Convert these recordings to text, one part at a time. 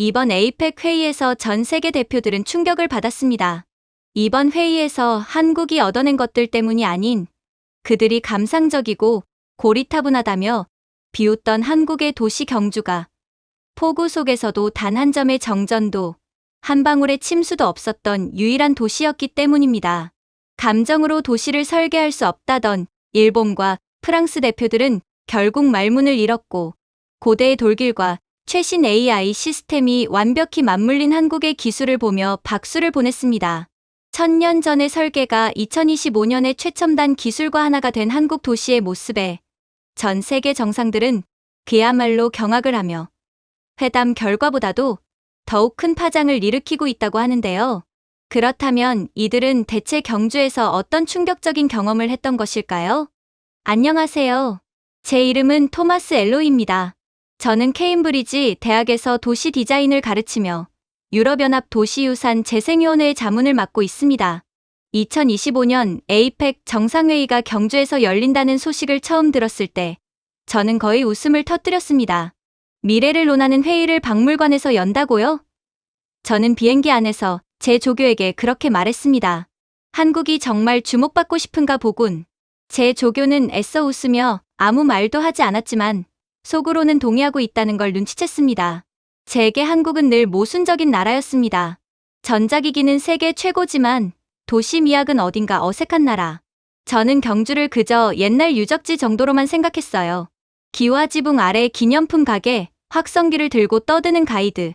이번 에이펙 회의에서 전 세계 대표들은 충격을 받았습니다. 이번 회의에서 한국이 얻어낸 것들 때문이 아닌 그들이 감상적이고 고리타분하다며 비웃던 한국의 도시 경주가 폭우 속에서도 단 한 점의 정전도 한 방울의 침수도 없었던 유일한 도시였기 때문입니다. 감정으로 도시를 설계할 수 없다던 일본과 프랑스 대표들은 결국 말문을 잃었고 고대의 돌길과 최신 AI 시스템이 완벽히 맞물린 한국의 기술을 보며 박수를 보냈습니다. 1000년 전의 설계가 2025년의 최첨단 기술과 하나가 된 한국 도시의 모습에 전 세계 정상들은 그야말로 경악을 하며 회담 결과보다도 더욱 큰 파장을 일으키고 있다고 하는데요. 그렇다면 이들은 대체 경주에서 어떤 충격적인 경험을 했던 것일까요? 안녕하세요. 제 이름은 토마스 엘로이입니다. 저는 케임브리지 대학에서 도시 디자인을 가르치며 유럽연합 도시유산 재생위원회의 자문을 맡고 있습니다. 2025년 에이펙 정상회의가 경주에서 열린다는 소식을 처음 들었을 때 저는 거의 웃음을 터뜨렸습니다. 미래를 논하는 회의를 박물관에서 연다고요? 저는 비행기 안에서 제 조교에게 그렇게 말했습니다. 한국이 정말 주목받고 싶은가 보군. 제 조교는 애써 웃으며 아무 말도 하지 않았지만 속으로는 동의하고 있다는 걸 눈치챘습니다. 제게 한국은 늘 모순적인 나라였습니다. 전자기기는 세계 최고지만 도시미학은 어딘가 어색한 나라. 저는 경주를 그저 옛날 유적지 정도로만 생각했어요. 기와지붕 아래 기념품 가게, 확성기를 들고 떠드는 가이드,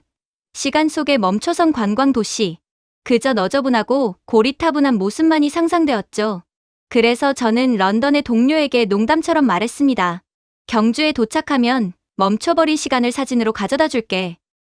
시간 속에 멈춰선 관광 도시, 그저 너저분하고 고리타분한 모습만이 상상되었죠. 그래서 저는 런던의 동료에게 농담처럼 말했습니다. 경주에 도착하면 멈춰버린 시간을 사진으로 가져다 줄게.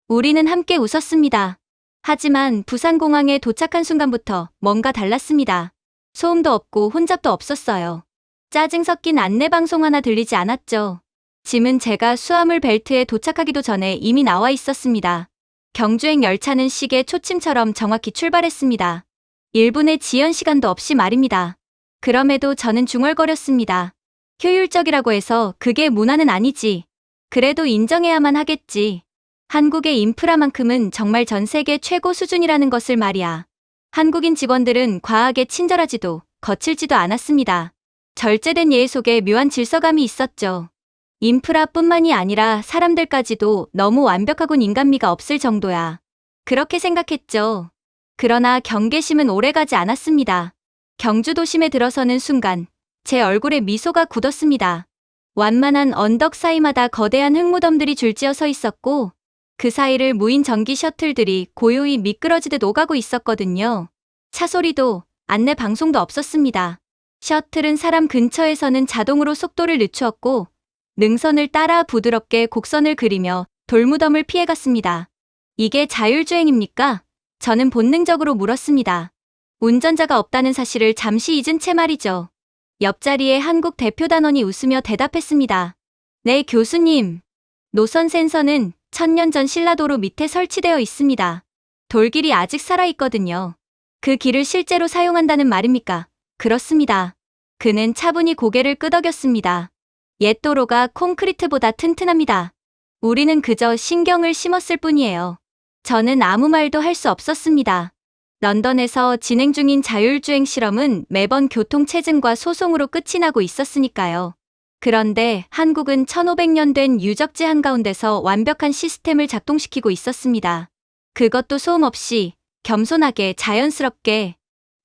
우리는 함께 웃었습니다. 하지만 부산공항에 도착한 순간부터 뭔가 달랐습니다. 소음도 없고 혼잡도 없었어요. 짜증 섞인 안내방송 하나 들리지 않았죠. 짐은 제가 수화물 벨트에 도착하기도 전에 이미 나와 있었습니다. 경주행 열차는 시계 초침처럼 정확히 출발했습니다. 1분의 지연 시간도 없이 말입니다. 그럼에도 저는 중얼거렸습니다. 효율적이라고 해서 그게 문화는 아니지. 그래도 인정해야만 하겠지. 한국의 인프라만큼은 정말 전 세계 최고 수준이라는 것을 말이야. 한국인 직원들은 과하게 친절하지도 거칠지도 않았습니다. 절제된 예의 속에 묘한 질서감이 있었죠. 인프라뿐만이 아니라 사람들까지도 너무 완벽하군 인간미가 없을 정도야. 그렇게 생각했죠. 그러나 경계심은 오래가지 않았습니다. 경주도심에 들어서는 순간 제 얼굴에 미소가 굳었습니다. 완만한 언덕 사이마다 거대한 흙무덤들이 줄지어 서 있었고 그 사이를 무인 전기 셔틀들이 고요히 미끄러지듯 오가고 있었거든요. 차 소리도 안내 방송도 없었습니다. 셔틀은 사람 근처에서는 자동으로 속도를 늦추었고 능선을 따라 부드럽게 곡선을 그리며 돌무덤을 피해갔습니다. 이게 자율주행입니까? 저는 본능적으로 물었습니다. 운전자가 없다는 사실을 잠시 잊은 채 말이죠. 옆자리에 한국 대표단원이 웃으며 대답했습니다. 네, 교수님. 노선 센서는 1000년 전 신라도로 밑에 설치되어 있습니다. 돌길이 아직 살아있거든요. 그 길을 실제로 사용한다는 말입니까? 그렇습니다. 그는 차분히 고개를 끄덕였습니다. 옛 도로가 콘크리트보다 튼튼합니다. 우리는 그저 신경을 심었을 뿐이에요. 저는 아무 말도 할 수 없었습니다. 런던에서 진행 중인 자율주행 실험은 매번 교통체증과 소송으로 끝이 나고 있었으니까요. 그런데 한국은 1500년 된 유적지 한가운데서 완벽한 시스템을 작동시키고 있었습니다. 그것도 소음 없이, 겸손하게, 자연스럽게.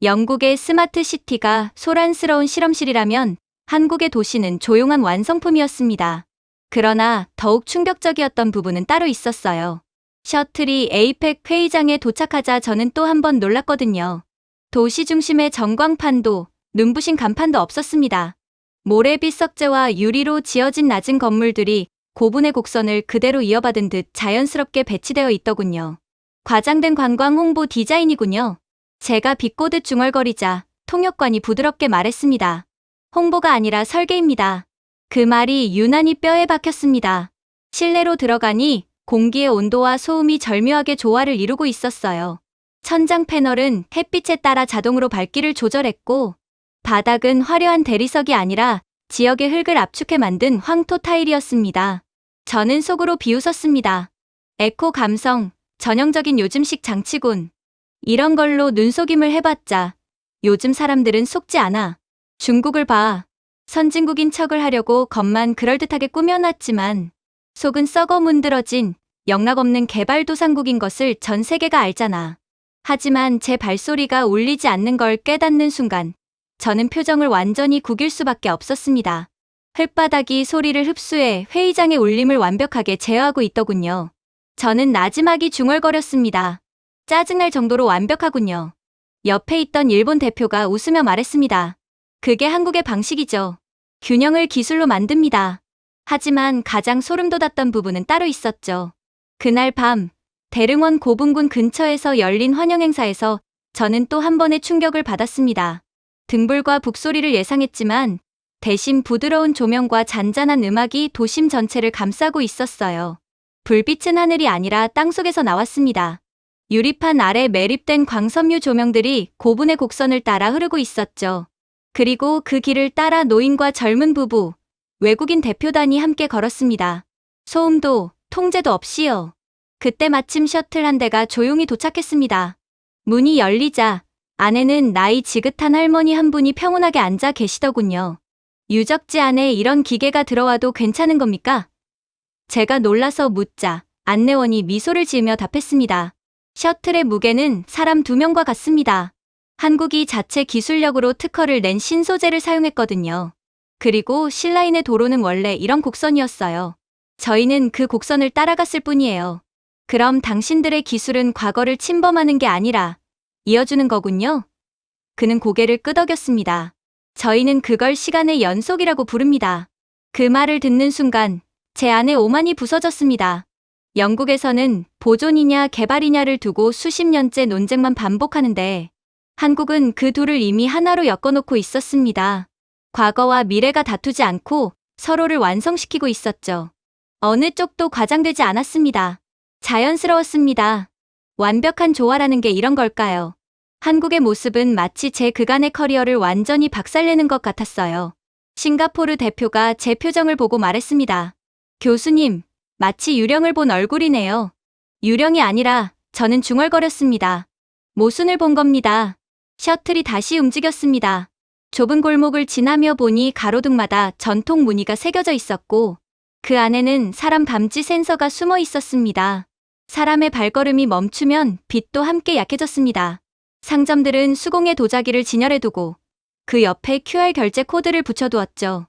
영국의 스마트 시티가 소란스러운 실험실이라면 한국의 도시는 조용한 완성품이었습니다. 그러나 더욱 충격적이었던 부분은 따로 있었어요. 셔틀이 에이펙 회의장에 도착하자 저는 또 한 번 놀랐거든요. 도시 중심의 전광판도 눈부신 간판도 없었습니다. 모래빛 석재와 유리로 지어진 낮은 건물들이 고분의 곡선을 그대로 이어받은 듯 자연스럽게 배치되어 있더군요. 과장된 관광 홍보 디자인이군요. 제가 비꼬듯 중얼거리자 통역관이 부드럽게 말했습니다. 홍보가 아니라 설계입니다. 그 말이 유난히 뼈에 박혔습니다. 실내로 들어가니 공기의 온도와 소음이 절묘하게 조화를 이루고 있었어요. 천장 패널은 햇빛에 따라 자동으로 밝기를 조절했고 바닥은 화려한 대리석이 아니라 지역의 흙을 압축해 만든 황토 타일이었습니다. 저는 속으로 비웃었습니다. 에코 감성, 전형적인 요즘식 장치군. 이런 걸로 눈속임을 해봤자 요즘 사람들은 속지 않아. 중국을 봐. 선진국인 척을 하려고 겉만 그럴듯하게 꾸며놨지만 속은 썩어 문드러진 영락없는 개발도상국인 것을 전 세계가 알잖아. 하지만 제 발소리가 울리지 않는 걸 깨닫는 순간 저는 표정을 완전히 구길 수밖에 없었습니다. 흙바닥이 소리를 흡수해 회의장의 울림을 완벽하게 제어하고 있더군요. 저는 나지막이 중얼거렸습니다. 짜증날 정도로 완벽하군요. 옆에 있던 일본 대표가 웃으며 말했습니다. 그게 한국의 방식이죠. 균형을 기술로 만듭니다. 하지만 가장 소름 돋았던 부분은 따로 있었죠. 그날 밤 대릉원 고분군 근처에서 열린 환영행사에서 저는 또 한 번의 충격을 받았습니다. 등불과 북소리를 예상했지만 대신 부드러운 조명과 잔잔한 음악이 도심 전체를 감싸고 있었어요. 불빛은 하늘이 아니라 땅속에서 나왔습니다. 유리판 아래 매립된 광섬유 조명들이 고분의 곡선을 따라 흐르고 있었죠. 그리고 그 길을 따라 노인과 젊은 부부, 외국인 대표단이 함께 걸었습니다. 소음도 통제도 없이요. 그때 마침 셔틀 한 대가 조용히 도착했습니다. 문이 열리자 안에는 나이 지긋한 할머니 한 분이 평온하게 앉아 계시더군요. 유적지 안에 이런 기계가 들어와도 괜찮은 겁니까? 제가 놀라서 묻자 안내원이 미소를 지으며 답했습니다. 셔틀의 무게는 사람 2명과 같습니다. 한국이 자체 기술력으로 특허를 낸 신소재를 사용했거든요. 그리고 실라인의 도로는 원래 이런 곡선이었어요. 저희는 그 곡선을 따라갔을 뿐이에요. 그럼 당신들의 기술은 과거를 침범하는 게 아니라 이어주는 거군요? 그는 고개를 끄덕였습니다. 저희는 그걸 시간의 연속이라고 부릅니다. 그 말을 듣는 순간 제 안에 오만이 부서졌습니다. 영국에서는 보존이냐 개발이냐를 두고 수십 년째 논쟁만 반복하는데 한국은 그 둘을 이미 하나로 엮어놓고 있었습니다. 과거와 미래가 다투지 않고 서로를 완성시키고 있었죠. 어느 쪽도 과장되지 않았습니다. 자연스러웠습니다. 완벽한 조화라는 게 이런 걸까요? 한국의 모습은 마치 제 그간의 커리어를 완전히 박살내는 것 같았어요. 싱가포르 대표가 제 표정을 보고 말했습니다. 교수님, 마치 유령을 본 얼굴이네요. 유령이 아니라 저는 중얼거렸습니다. 모순을 본 겁니다. 셔틀이 다시 움직였습니다. 좁은 골목을 지나며 보니 가로등마다 전통 무늬가 새겨져 있었고 그 안에는 사람 감지 센서가 숨어 있었습니다. 사람의 발걸음이 멈추면 빛도 함께 약해졌습니다. 상점들은 수공예 도자기를 진열해두고 그 옆에 QR 결제 코드를 붙여두었죠.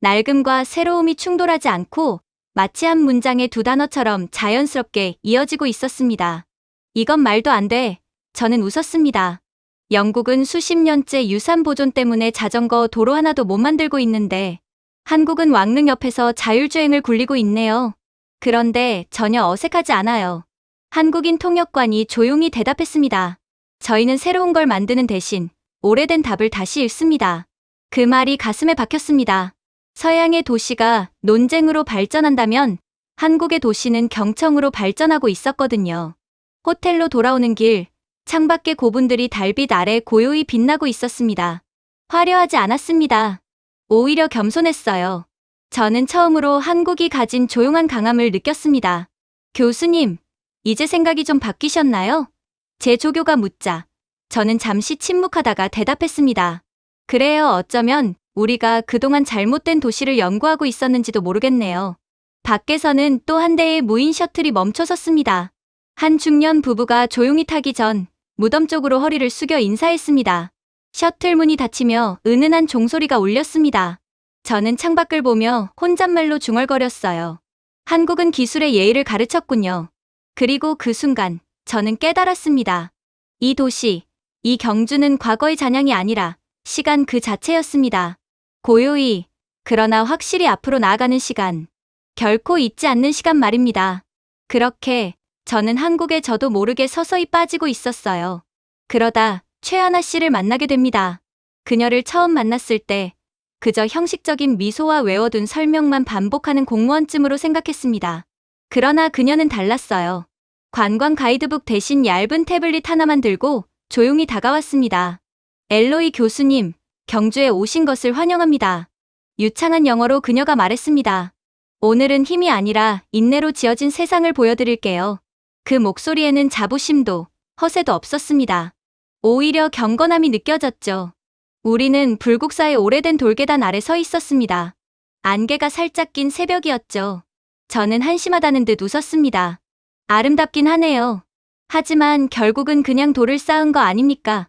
낡음과 새로움이 충돌하지 않고 마치 한 문장의 두 단어처럼 자연스럽게 이어지고 있었습니다. 이건 말도 안 돼. 저는 웃었습니다. 영국은 수십 년째 유산 보존 때문에 자전거 도로 하나도 못 만들고 있는데 한국은 왕릉 옆에서 자율주행을 굴리고 있네요. 그런데 전혀 어색하지 않아요. 한국인 통역관이 조용히 대답했습니다. 저희는 새로운 걸 만드는 대신 오래된 답을 다시 읽습니다. 그 말이 가슴에 박혔습니다. 서양의 도시가 논쟁으로 발전한다면 한국의 도시는 경청으로 발전하고 있었거든요. 호텔로 돌아오는 길, 창밖에 고분들이 달빛 아래 고요히 빛나고 있었습니다. 화려하지 않았습니다. 오히려 겸손했어요. 저는 처음으로 한국이 가진 조용한 강함을 느꼈습니다. 교수님, 이제 생각이 좀 바뀌셨나요? 제 조교가 묻자 저는 잠시 침묵하다가 대답했습니다. 그래요, 어쩌면 우리가 그동안 잘못된 도시를 연구하고 있었는지도 모르겠네요. 밖에서는 또 한 대의 무인 셔틀이 멈춰섰습니다. 한 중년 부부가 조용히 타기 전 무덤 쪽으로 허리를 숙여 인사했습니다. 셔틀 문이 닫히며 은은한 종소리가 울렸습니다. 저는 창밖을 보며 혼잣말로 중얼거렸어요. 한국은 기술의 예의를 가르쳤군요. 그리고 그 순간 저는 깨달았습니다. 이 도시, 이 경주는 과거의 잔향이 아니라 시간 그 자체였습니다. 고요히, 그러나 확실히 앞으로 나아가는 시간. 결코 잊지 않는 시간 말입니다. 그렇게 저는 한국에 저도 모르게 서서히 빠지고 있었어요. 그러다 최하나 씨를 만나게 됩니다. 그녀를 처음 만났을 때 그저 형식적인 미소와 외워둔 설명만 반복하는 공무원쯤으로 생각했습니다. 그러나 그녀는 달랐어요. 관광 가이드북 대신 얇은 태블릿 하나만 들고 조용히 다가왔습니다. 엘로이 교수님, 경주에 오신 것을 환영합니다. 유창한 영어로 그녀가 말했습니다. 오늘은 힘이 아니라 인내로 지어진 세상을 보여드릴게요. 그 목소리에는 자부심도 허세도 없었습니다. 오히려 경건함이 느껴졌죠. 우리는 불국사의 오래된 돌계단 아래 서 있었습니다. 안개가 살짝 낀 새벽이었죠. 저는 한심하다는 듯 웃었습니다. 아름답긴 하네요. 하지만 결국은 그냥 돌을 쌓은 거 아닙니까?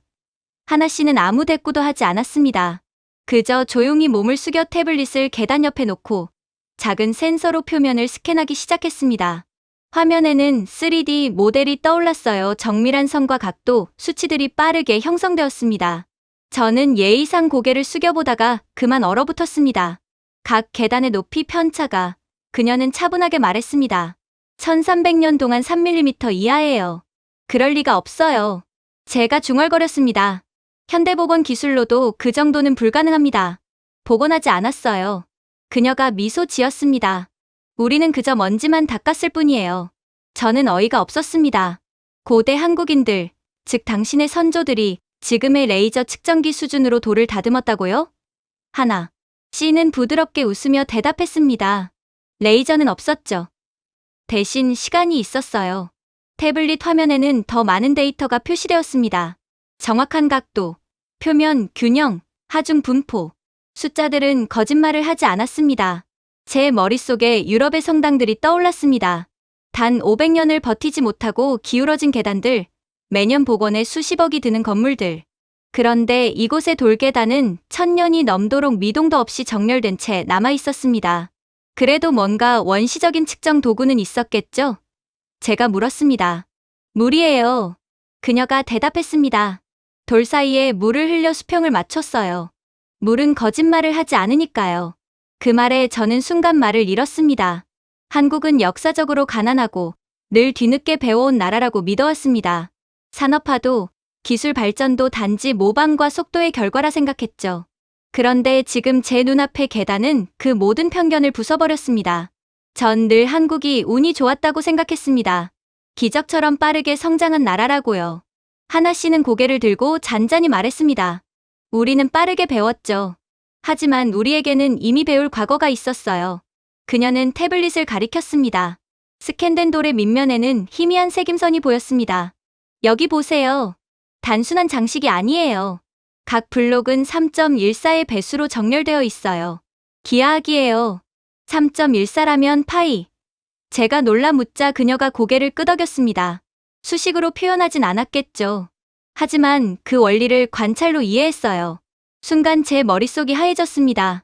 하나 씨는 아무 대꾸도 하지 않았습니다. 그저 조용히 몸을 숙여 태블릿을 계단 옆에 놓고 작은 센서로 표면을 스캔하기 시작했습니다. 화면에는 3D 모델이 떠올랐어요. 정밀한 선과 각도, 수치들이 빠르게 형성되었습니다. 저는 예의상 고개를 숙여보다가 그만 얼어붙었습니다. 각 계단의 높이 편차가, 그녀는 차분하게 말했습니다. 1300년 동안 3mm 이하예요. 그럴 리가 없어요. 제가 중얼거렸습니다. 현대복원 기술로도 그 정도는 불가능합니다. 복원하지 않았어요. 그녀가 미소 지었습니다. 우리는 그저 먼지만 닦았을 뿐이에요. 저는 어이가 없었습니다. 고대 한국인들, 즉 당신의 선조들이 지금의 레이저 측정기 수준으로 돌을 다듬었다고요? 하나 씨는 부드럽게 웃으며 대답했습니다. 레이저는 없었죠. 대신 시간이 있었어요. 태블릿 화면에는 더 많은 데이터가 표시되었습니다. 정확한 각도, 표면 균형, 하중 분포. 숫자들은 거짓말을 하지 않았습니다. 제 머릿속에 유럽의 성당들이 떠올랐습니다. 단 500년을 버티지 못하고 기울어진 계단들, 매년 복원에 수십억이 드는 건물들. 그런데 이곳의 돌계단은 1000년이 넘도록 미동도 없이 정렬된 채 남아있었습니다. 그래도 뭔가 원시적인 측정 도구는 있었겠죠? 제가 물었습니다. 물이에요. 그녀가 대답했습니다. 돌 사이에 물을 흘려 수평을 맞췄어요. 물은 거짓말을 하지 않으니까요. 그 말에 저는 순간 말을 잃었습니다. 한국은 역사적으로 가난하고 늘 뒤늦게 배워온 나라라고 믿어왔습니다. 산업화도 기술 발전도 단지 모방과 속도의 결과라 생각했죠. 그런데 지금 제 눈앞의 계단은 그 모든 편견을 부숴버렸습니다. 전 늘 한국이 운이 좋았다고 생각했습니다. 기적처럼 빠르게 성장한 나라라고요. 하나 씨는 고개를 들고 잔잔히 말했습니다. 우리는 빠르게 배웠죠. 하지만 우리에게는 이미 배울 과거가 있었어요. 그녀는 태블릿을 가리켰습니다. 스캔된 돌의 밑면에는 희미한 색임선이 보였습니다. 여기 보세요. 단순한 장식이 아니에요. 각 블록은 3.14의 배수로 정렬되어 있어요. 기하학이에요. 3.14라면 파이. 제가 놀라 묻자 그녀가 고개를 끄덕였습니다. 수식으로 표현하진 않았겠죠. 하지만 그 원리를 관찰로 이해했어요. 순간 제 머릿속이 하얘졌습니다.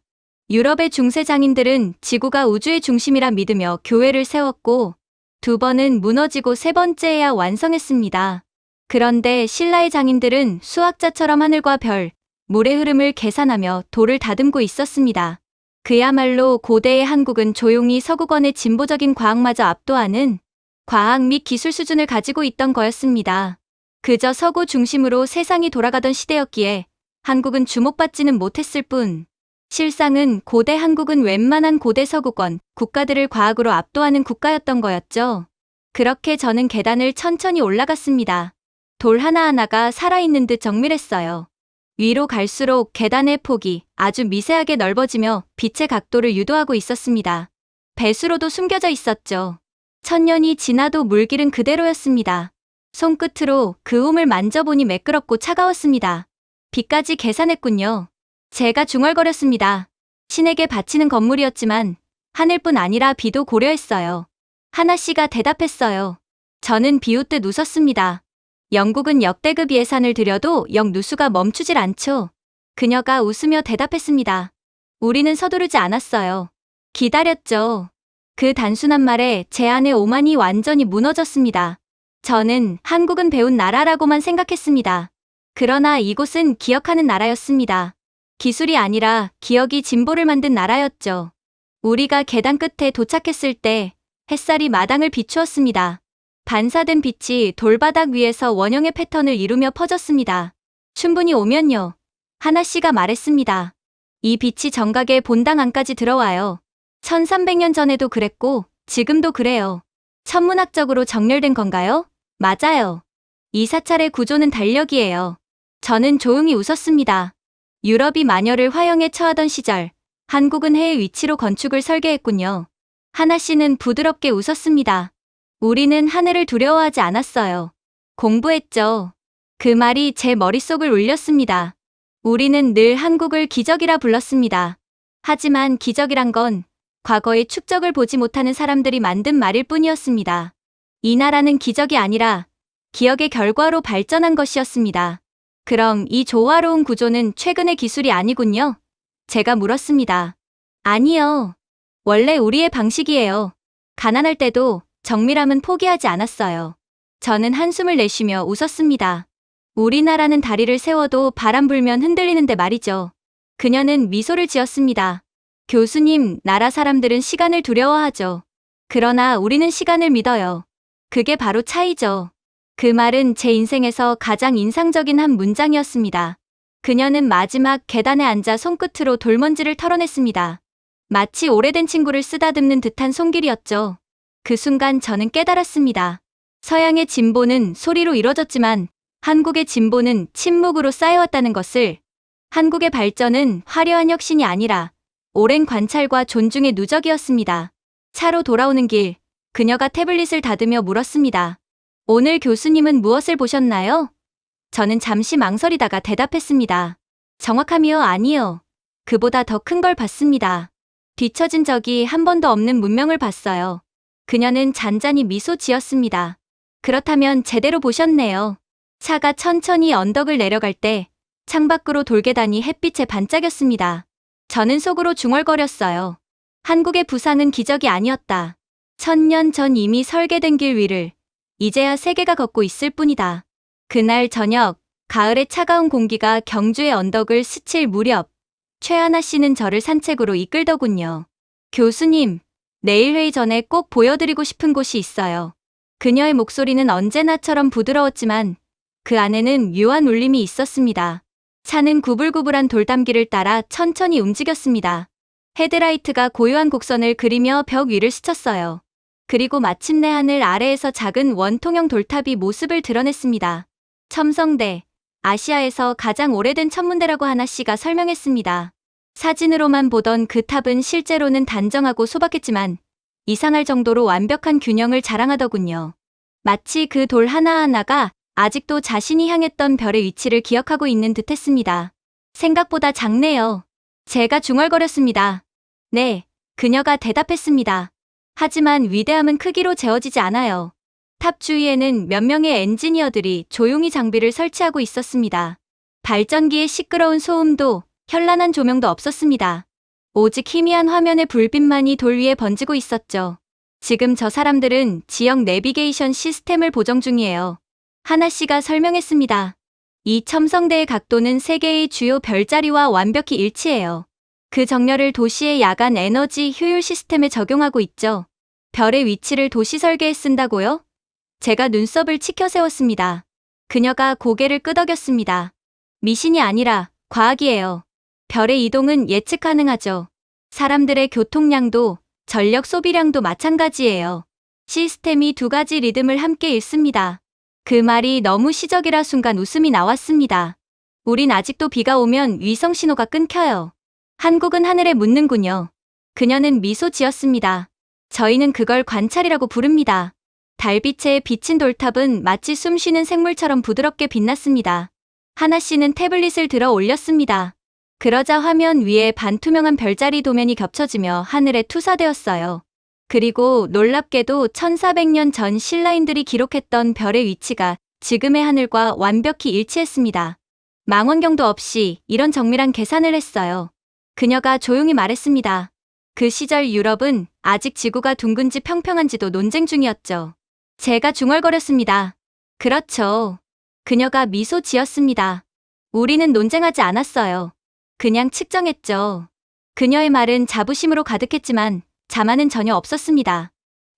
유럽의 중세 장인들은 지구가 우주의 중심이라 믿으며 교회를 세웠고 2번은 무너지고 3번째에야 완성했습니다. 그런데 신라의 장인들은 수학자처럼 하늘과 별, 물의 흐름을 계산하며 돌을 다듬고 있었습니다. 그야말로 고대의 한국은 조용히 서구권의 진보적인 과학마저 압도하는 과학 및 기술 수준을 가지고 있던 거였습니다. 그저 서구 중심으로 세상이 돌아가던 시대였기에 한국은 주목받지는 못했을 뿐, 실상은 고대 한국은 웬만한 고대 서구권 국가들을 과학으로 압도하는 국가였던 거였죠. 그렇게 저는 계단을 천천히 올라갔습니다. 돌 하나하나가 살아있는 듯 정밀했어요. 위로 갈수록 계단의 폭이 아주 미세하게 넓어지며 빛의 각도를 유도하고 있었습니다. 배수로도 숨겨져 있었죠. 1000년이 지나도 물길은 그대로였습니다. 손끝으로 그 홈을 만져보니 매끄럽고 차가웠습니다. 빛까지 계산했군요. 제가 중얼거렸습니다. 신에게 바치는 건물이었지만 하늘뿐 아니라 비도 고려했어요. 하나 씨가 대답했어요. 저는 비웃듯 웃었습니다. 영국은 역대급 예산을 들여도 영 누수가 멈추질 않죠. 그녀가 웃으며 대답했습니다. 우리는 서두르지 않았어요. 기다렸죠. 그 단순한 말에 제 안의 오만이 완전히 무너졌습니다. 저는 한국은 배운 나라라고만 생각했습니다. 그러나 이곳은 기억하는 나라였습니다. 기술이 아니라 기억이 진보를 만든 나라였죠. 우리가 계단 끝에 도착했을 때 햇살이 마당을 비추었습니다. 반사된 빛이 돌바닥 위에서 원형의 패턴을 이루며 퍼졌습니다. 충분히 오면요. 하나 씨가 말했습니다. 이 빛이 정각의 본당 안까지 들어와요. 1300년 전에도 그랬고 지금도 그래요. 천문학적으로 정렬된 건가요? 맞아요. 이 사찰의 구조는 달력이에요. 저는 조용히 웃었습니다. 유럽이 마녀를 화형에 처하던 시절 한국은 해의 위치로 건축을 설계했군요. 하나 씨는 부드럽게 웃었습니다. 우리는 하늘을 두려워하지 않았어요. 공부했죠. 그 말이 제 머릿속을 울렸습니다. 우리는 늘 한국을 기적이라 불렀습니다. 하지만 기적이란 건 과거의 축적을 보지 못하는 사람들이 만든 말일 뿐이었습니다. 이 나라는 기적이 아니라 기억의 결과로 발전한 것이었습니다. 그럼 이 조화로운 구조는 최근의 기술이 아니군요? 제가 물었습니다. 아니요. 원래 우리의 방식이에요. 가난할 때도 정밀함은 포기하지 않았어요. 저는 한숨을 내쉬며 웃었습니다. 우리나라는 다리를 세워도 바람 불면 흔들리는데 말이죠. 그녀는 미소를 지었습니다. 교수님, 나라 사람들은 시간을 두려워하죠. 그러나 우리는 시간을 믿어요. 그게 바로 차이죠. 그 말은 제 인생에서 가장 인상적인 한 문장이었습니다. 그녀는 마지막 계단에 앉아 손끝으로 돌먼지를 털어냈습니다. 마치 오래된 친구를 쓰다듬는 듯한 손길이었죠. 그 순간 저는 깨달았습니다. 서양의 진보는 소리로 이뤄졌지만 한국의 진보는 침묵으로 쌓여왔다는 것을. 한국의 발전은 화려한 혁신이 아니라 오랜 관찰과 존중의 누적이었습니다. 차로 돌아오는 길, 그녀가 태블릿을 닫으며 물었습니다. 오늘 교수님은 무엇을 보셨나요? 저는 잠시 망설이다가 대답했습니다. 정확하며 아니요. 그보다 더 큰 걸 봤습니다. 뒤처진 적이 한 번도 없는 문명을 봤어요. 그녀는 잔잔히 미소 지었습니다. 그렇다면 제대로 보셨네요. 차가 천천히 언덕을 내려갈 때 창밖으로 돌계단이 햇빛에 반짝였습니다. 저는 속으로 중얼거렸어요. 한국의 부상은 기적이 아니었다. 1000년 전 이미 설계된 길 위를 이제야 세계가 걷고 있을 뿐이다. 그날 저녁, 가을의 차가운 공기가 경주의 언덕을 스칠 무렵, 최하나 씨는 저를 산책으로 이끌더군요. 교수님, 내일 회의 전에 꼭 보여드리고 싶은 곳이 있어요. 그녀의 목소리는 언제나처럼 부드러웠지만 그 안에는 묘한 울림이 있었습니다. 차는 구불구불한 돌담길을 따라 천천히 움직였습니다. 헤드라이트가 고요한 곡선을 그리며 벽 위를 스쳤어요. 그리고 마침내 하늘 아래에서 작은 원통형 돌탑이 모습을 드러냈습니다. 첨성대, 아시아에서 가장 오래된 천문대라고 하나 씨가 설명했습니다. 사진으로만 보던 그 탑은 실제로는 단정하고 소박했지만 이상할 정도로 완벽한 균형을 자랑하더군요. 마치 그 돌 하나하나가 아직도 자신이 향했던 별의 위치를 기억하고 있는 듯했습니다. 생각보다 작네요. 제가 중얼거렸습니다. 네, 그녀가 대답했습니다. 하지만 위대함은 크기로 재어지지 않아요. 탑 주위에는 몇 명의 엔지니어들이 조용히 장비를 설치하고 있었습니다. 발전기의 시끄러운 소음도 현란한 조명도 없었습니다. 오직 희미한 화면의 불빛만이 돌 위에 번지고 있었죠. 지금 저 사람들은 지역 내비게이션 시스템을 보정 중이에요. 하나 씨가 설명했습니다. 이 첨성대의 각도는 세계의 주요 별자리와 완벽히 일치해요. 그 정렬을 도시의 야간 에너지 효율 시스템에 적용하고 있죠. 별의 위치를 도시 설계에 쓴다고요? 제가 눈썹을 치켜 세웠습니다. 그녀가 고개를 끄덕였습니다. 미신이 아니라 과학이에요. 별의 이동은 예측 가능하죠. 사람들의 교통량도 전력 소비량도 마찬가지예요. 시스템이 두 가지 리듬을 함께 읽습니다. 그 말이 너무 시적이라 순간 웃음이 나왔습니다. 우린 아직도 비가 오면 위성 신호가 끊겨요. 한국은 하늘에 묻는군요. 그녀는 미소 지었습니다. 저희는 그걸 관찰이라고 부릅니다. 달빛에 비친 돌탑은 마치 숨쉬는 생물처럼 부드럽게 빛났습니다. 하나 씨는 태블릿을 들어 올렸습니다. 그러자 화면 위에 반투명한 별자리 도면이 겹쳐지며 하늘에 투사되었어요. 그리고 놀랍게도 1400년 전 신라인들이 기록했던 별의 위치가 지금의 하늘과 완벽히 일치했습니다. 망원경도 없이 이런 정밀한 계산을 했어요. 그녀가 조용히 말했습니다. 그 시절 유럽은 아직 지구가 둥근지 평평한지도 논쟁 중이었죠. 제가 중얼거렸습니다. 그렇죠. 그녀가 미소 지었습니다. 우리는 논쟁하지 않았어요. 그냥 측정했죠. 그녀의 말은 자부심으로 가득했지만 자만은 전혀 없었습니다.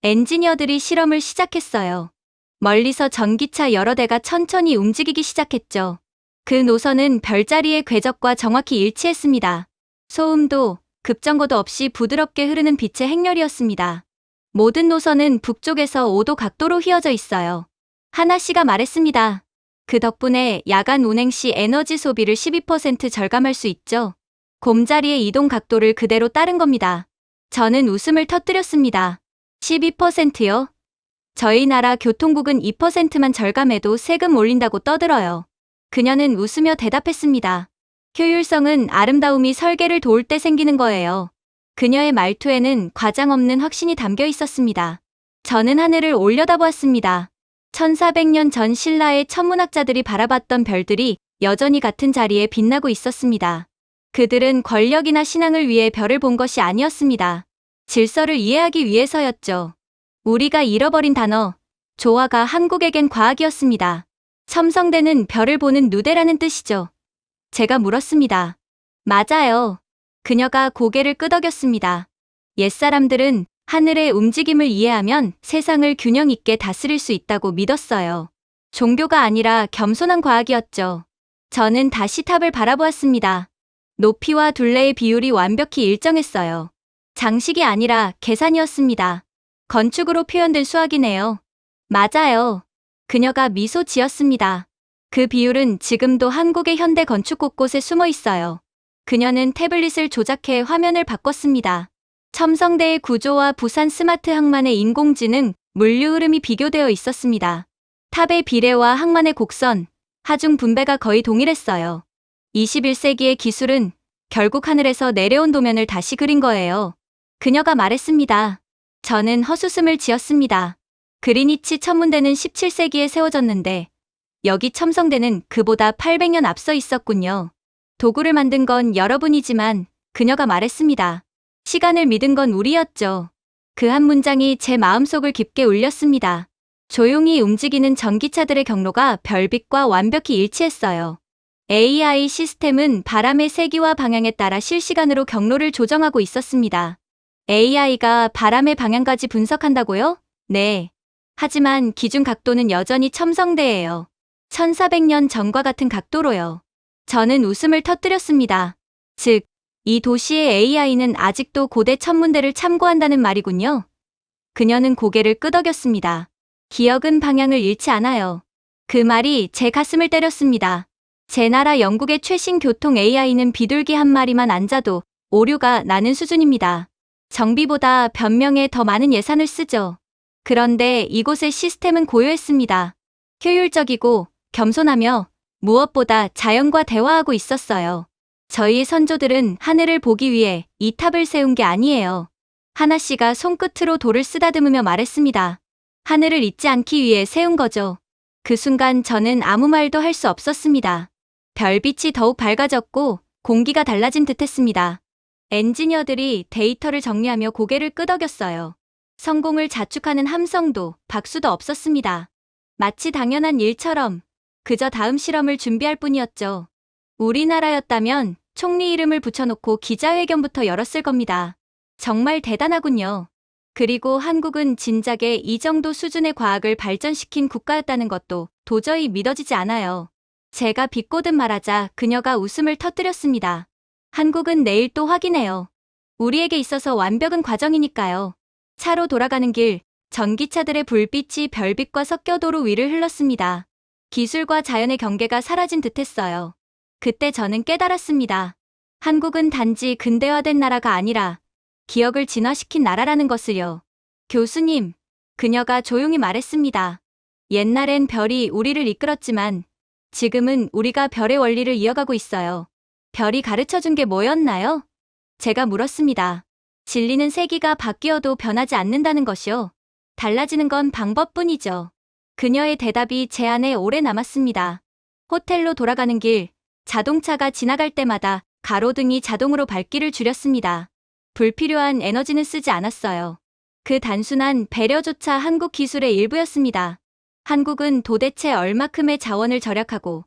엔지니어들이 실험을 시작했어요. 멀리서 전기차 여러 대가 천천히 움직이기 시작했죠. 그 노선은 별자리의 궤적과 정확히 일치했습니다. 소음도 급정거도 없이 부드럽게 흐르는 빛의 행렬이었습니다. 모든 노선은 북쪽에서 5도 각도로 휘어져 있어요. 하나 씨가 말했습니다. 그 덕분에 야간 운행 시 에너지 소비를 12% 절감할 수 있죠. 곰자리의 이동 각도를 그대로 따른 겁니다. 저는 웃음을 터뜨렸습니다. 12%요? 저희 나라 교통국은 2%만 절감해도 세금 올린다고 떠들어요. 그녀는 웃으며 대답했습니다. 효율성은 아름다움이 설계를 도울 때 생기는 거예요. 그녀의 말투에는 과장 없는 확신이 담겨 있었습니다. 저는 하늘을 올려다보았습니다. 1400년 전 신라의 천문학자들이 바라봤던 별들이 여전히 같은 자리에 빛나고 있었습니다. 그들은 권력이나 신앙을 위해 별을 본 것이 아니었습니다. 질서를 이해하기 위해서였죠. 우리가 잃어버린 단어, 조화가 한국에겐 과학이었습니다. 첨성대는 별을 보는 누대라는 뜻이죠. 제가 물었습니다. 맞아요. 그녀가 고개를 끄덕였습니다. 옛사람들은 하늘의 움직임을 이해하면 세상을 균형 있게 다스릴 수 있다고 믿었어요. 종교가 아니라 겸손한 과학이었죠. 저는 다시 탑을 바라보았습니다. 높이와 둘레의 비율이 완벽히 일정했어요. 장식이 아니라 계산이었습니다. 건축으로 표현된 수학이네요. 맞아요. 그녀가 미소 지었습니다. 그 비율은 지금도 한국의 현대 건축 곳곳에 숨어 있어요. 그녀는 태블릿을 조작해 화면을 바꿨습니다. 첨성대의 구조와 부산 스마트 항만의 인공지능, 물류 흐름이 비교되어 있었습니다. 탑의 비례와 항만의 곡선, 하중 분배가 거의 동일했어요. 21세기의 기술은 결국 하늘에서 내려온 도면을 다시 그린 거예요. 그녀가 말했습니다. 저는 헛웃음을 지었습니다. 그리니치 천문대는 17세기에 세워졌는데 여기 첨성대는 그보다 800년 앞서 있었군요. 도구를 만든 건 여러분이지만 그녀가 말했습니다. 시간을 믿은 건 우리였죠. 그 한 문장이 제 마음속을 깊게 울렸습니다. 조용히 움직이는 전기차들의 경로가 별빛과 완벽히 일치했어요. AI 시스템은 바람의 세기와 방향에 따라 실시간으로 경로를 조정하고 있었습니다. AI가 바람의 방향까지 분석한다고요? 네. 하지만 기준 각도는 여전히 첨성대예요. 1400년 전과 같은 각도로요. 저는 웃음을 터뜨렸습니다. 즉, 이 도시의 AI는 아직도 고대 천문대를 참고한다는 말이군요. 그녀는 고개를 끄덕였습니다. 기억은 방향을 잃지 않아요. 그 말이 제 가슴을 때렸습니다. 제 나라 영국의 최신 교통 AI는 비둘기 한 마리만 앉아도 오류가 나는 수준입니다. 정비보다 변명에 더 많은 예산을 쓰죠. 그런데 이곳의 시스템은 고요했습니다. 효율적이고 겸손하며 무엇보다 자연과 대화하고 있었어요. 저희의 선조들은 하늘을 보기 위해 이 탑을 세운 게 아니에요. 하나 씨가 손끝으로 돌을 쓰다듬으며 말했습니다. 하늘을 잊지 않기 위해 세운 거죠. 그 순간 저는 아무 말도 할 수 없었습니다. 별빛이 더욱 밝아졌고 공기가 달라진 듯했습니다. 엔지니어들이 데이터를 정리하며 고개를 끄덕였어요. 성공을 자축하는 함성도 박수도 없었습니다. 마치 당연한 일처럼 그저 다음 실험을 준비할 뿐이었죠. 우리나라였다면 총리 이름을 붙여놓고 기자회견부터 열었을 겁니다. 정말 대단하군요. 그리고 한국은 진작에 이 정도 수준의 과학을 발전시킨 국가였다는 것도 도저히 믿어지지 않아요. 제가 비꼬듯 말하자 그녀가 웃음을 터뜨렸습니다. 한국은 내일 또 확인해요. 우리에게 있어서 완벽은 과정이니까요. 차로 돌아가는 길, 전기차들의 불빛이 별빛과 섞여 도로 위를 흘렀습니다. 기술과 자연의 경계가 사라진 듯했어요. 그때 저는 깨달았습니다. 한국은 단지 근대화된 나라가 아니라 기억을 진화시킨 나라라는 것을요. 교수님, 그녀가 조용히 말했습니다. 옛날엔 별이 우리를 이끌었지만 지금은 우리가 별의 원리를 이어가고 있어요. 별이 가르쳐준 게 뭐였나요? 제가 물었습니다. 진리는 세기가 바뀌어도 변하지 않는다는 것이요. 달라지는 건 방법뿐이죠. 그녀의 대답이 제 안에 오래 남았습니다. 호텔로 돌아가는 길, 자동차가 지나갈 때마다 가로등이 자동으로 밝기를 줄였습니다. 불필요한 에너지는 쓰지 않았어요. 그 단순한 배려조차 한국 기술의 일부였습니다. 한국은 도대체 얼마큼의 자원을 절약하고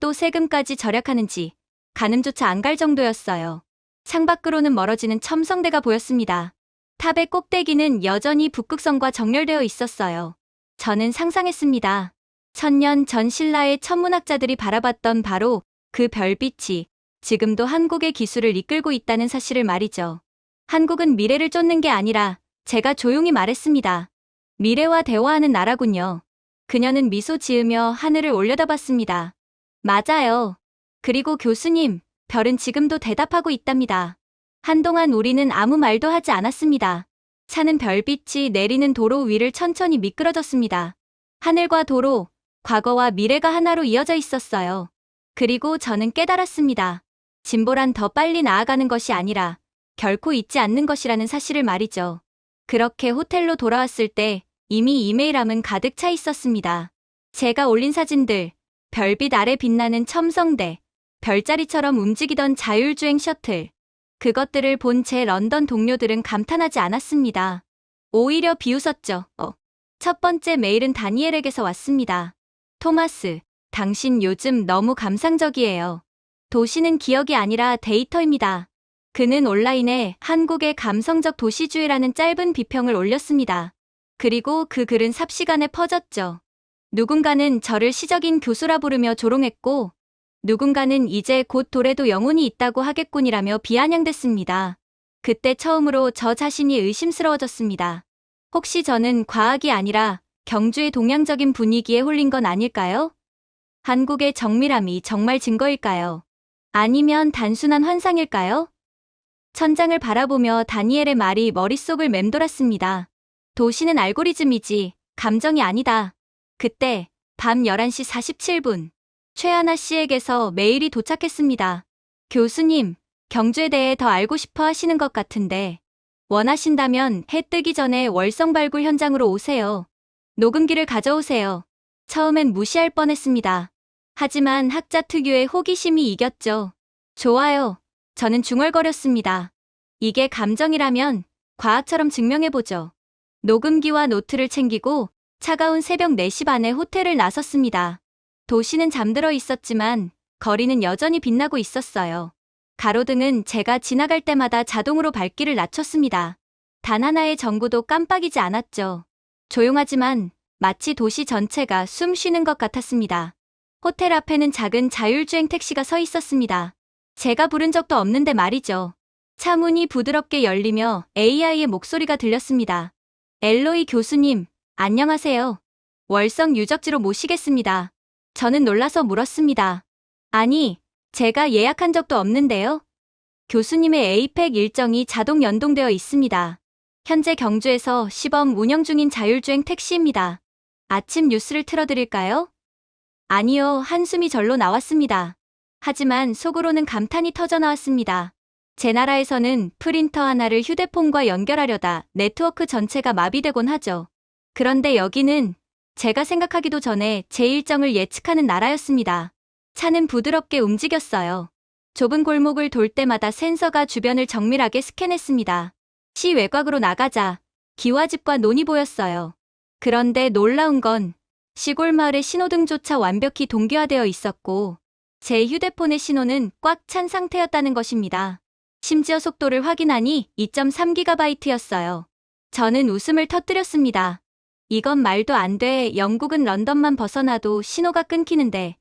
또 세금까지 절약하는지 가늠조차 안 갈 정도였어요. 창밖으로는 멀어지는 첨성대가 보였습니다. 탑의 꼭대기는 여전히 북극성과 정렬되어 있었어요. 저는 상상했습니다. 1000년 전 신라의 천문학자들이 바라봤던 바로 그 별빛이 지금도 한국의 기술을 이끌고 있다는 사실을 말이죠. 한국은 미래를 쫓는 게 아니라 제가 조용히 말했습니다. 미래와 대화하는 나라군요. 그녀는 미소 지으며 하늘을 올려다봤습니다. 맞아요. 그리고 교수님, 별은 지금도 대답하고 있답니다. 한동안 우리는 아무 말도 하지 않았습니다. 차는 별빛이 내리는 도로 위를 천천히 미끄러졌습니다. 하늘과 도로, 과거와 미래가 하나로 이어져 있었어요. 그리고 저는 깨달았습니다. 진보란 더 빨리 나아가는 것이 아니라 결코 잊지 않는 것이라는 사실을 말이죠. 그렇게 호텔로 돌아왔을 때 이미 이메일함은 가득 차 있었습니다. 제가 올린 사진들, 별빛 아래 빛나는 첨성대, 별자리처럼 움직이던 자율주행 셔틀. 그것들을 본 제 런던 동료들은 감탄하지 않았습니다. 오히려 비웃었죠. 첫 번째 메일은 다니엘에게서 왔습니다. 토마스, 당신 요즘 너무 감상적이에요. 도시는 기억이 아니라 데이터입니다. 그는 온라인에 한국의 감성적 도시주의라는 짧은 비평을 올렸습니다. 그리고 그 글은 삽시간에 퍼졌죠. 누군가는 저를 시적인 교수라 부르며 조롱했고, 누군가는 이제 곧 돌에도 영혼이 있다고 하겠군이라며 비아냥댔습니다. 그때 처음으로 저 자신이 의심스러워졌습니다. 혹시 저는 과학이 아니라 경주의 동양적인 분위기에 홀린 건 아닐까요? 한국의 정밀함이 정말 증거일까요? 아니면 단순한 환상일까요? 천장을 바라보며 다니엘의 말이 머릿속을 맴돌았습니다. 도시는 알고리즘이지, 감정이 아니다. 그때 밤 11시 47분. 최하나 씨에게서 메일이 도착했습니다. 교수님, 경주에 대해 더 알고 싶어 하시는 것 같은데 원하신다면 해 뜨기 전에 월성 발굴 현장으로 오세요. 녹음기를 가져오세요. 처음엔 무시할 뻔했습니다. 하지만 학자 특유의 호기심이 이겼죠. 좋아요. 저는 중얼거렸습니다. 이게 감정이라면 과학처럼 증명해보죠. 녹음기와 노트를 챙기고 차가운 새벽 4시 반에 호텔을 나섰습니다. 도시는 잠들어 있었지만 거리는 여전히 빛나고 있었어요. 가로등은 제가 지나갈 때마다 자동으로 밝기를 낮췄습니다. 단 하나의 전구도 깜빡이지 않았죠. 조용하지만 마치 도시 전체가 숨 쉬는 것 같았습니다. 호텔 앞에는 작은 자율주행 택시가 서 있었습니다. 제가 부른 적도 없는데 말이죠. 차 문이 부드럽게 열리며 AI의 목소리가 들렸습니다. 엘로이 교수님, 안녕하세요. 월성 유적지로 모시겠습니다. 저는 놀라서 물었습니다. 아니, 제가 예약한 적도 없는데요. 교수님의 에이펙 일정이 자동 연동되어 있습니다. 현재 경주에서 시범 운영 중인 자율주행 택시입니다. 아침 뉴스를 틀어드릴까요? 아니요, 한숨이 절로 나왔습니다. 하지만 속으로는 감탄이 터져나왔습니다. 제 나라에서는 프린터 하나를 휴대폰과 연결하려다 네트워크 전체가 마비되곤 하죠. 그런데 여기는 제가 생각하기도 전에 제 일정을 예측하는 나라였습니다. 차는 부드럽게 움직였어요. 좁은 골목을 돌 때마다 센서가 주변을 정밀하게 스캔했습니다. 시 외곽으로 나가자 기와집과 논이 보였어요. 그런데 놀라운 건 시골 마을의 신호등조차 완벽히 동기화되어 있었고 제 휴대폰의 신호는 꽉 찬 상태였다는 것입니다. 심지어 속도를 확인하니 2.3GB였어요. 저는 웃음을 터뜨렸습니다. 이건 말도 안 돼. 영국은 런던만 벗어나도 신호가 끊기는데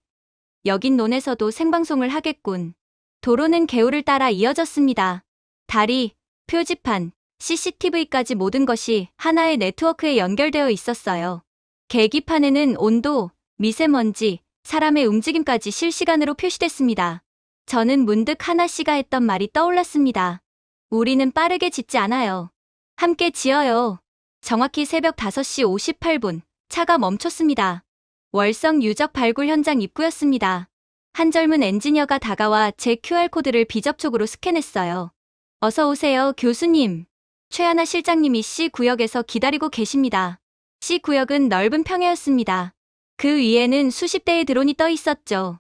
여긴 논에서도 생방송을 하겠군. 도로는 개울을 따라 이어졌습니다. 다리, 표지판, CCTV까지 모든 것이 하나의 네트워크에 연결되어 있었어요. 계기판에는 온도, 미세먼지, 사람의 움직임까지 실시간으로 표시됐습니다. 저는 문득 하나 씨가 했던 말이 떠올랐습니다. 우리는 빠르게 짓지 않아요. 함께 지어요. 정확히 새벽 5시 58분, 차가 멈췄습니다. 월성 유적 발굴 현장 입구였습니다. 한 젊은 엔지니어가 다가와 제 QR코드를 비접촉으로 스캔했어요. 어서 오세요, 교수님. 최하나 실장님이 C구역에서 기다리고 계십니다. C구역은 넓은 평야였습니다. 그 위에는 수십 대의 드론이 떠 있었죠.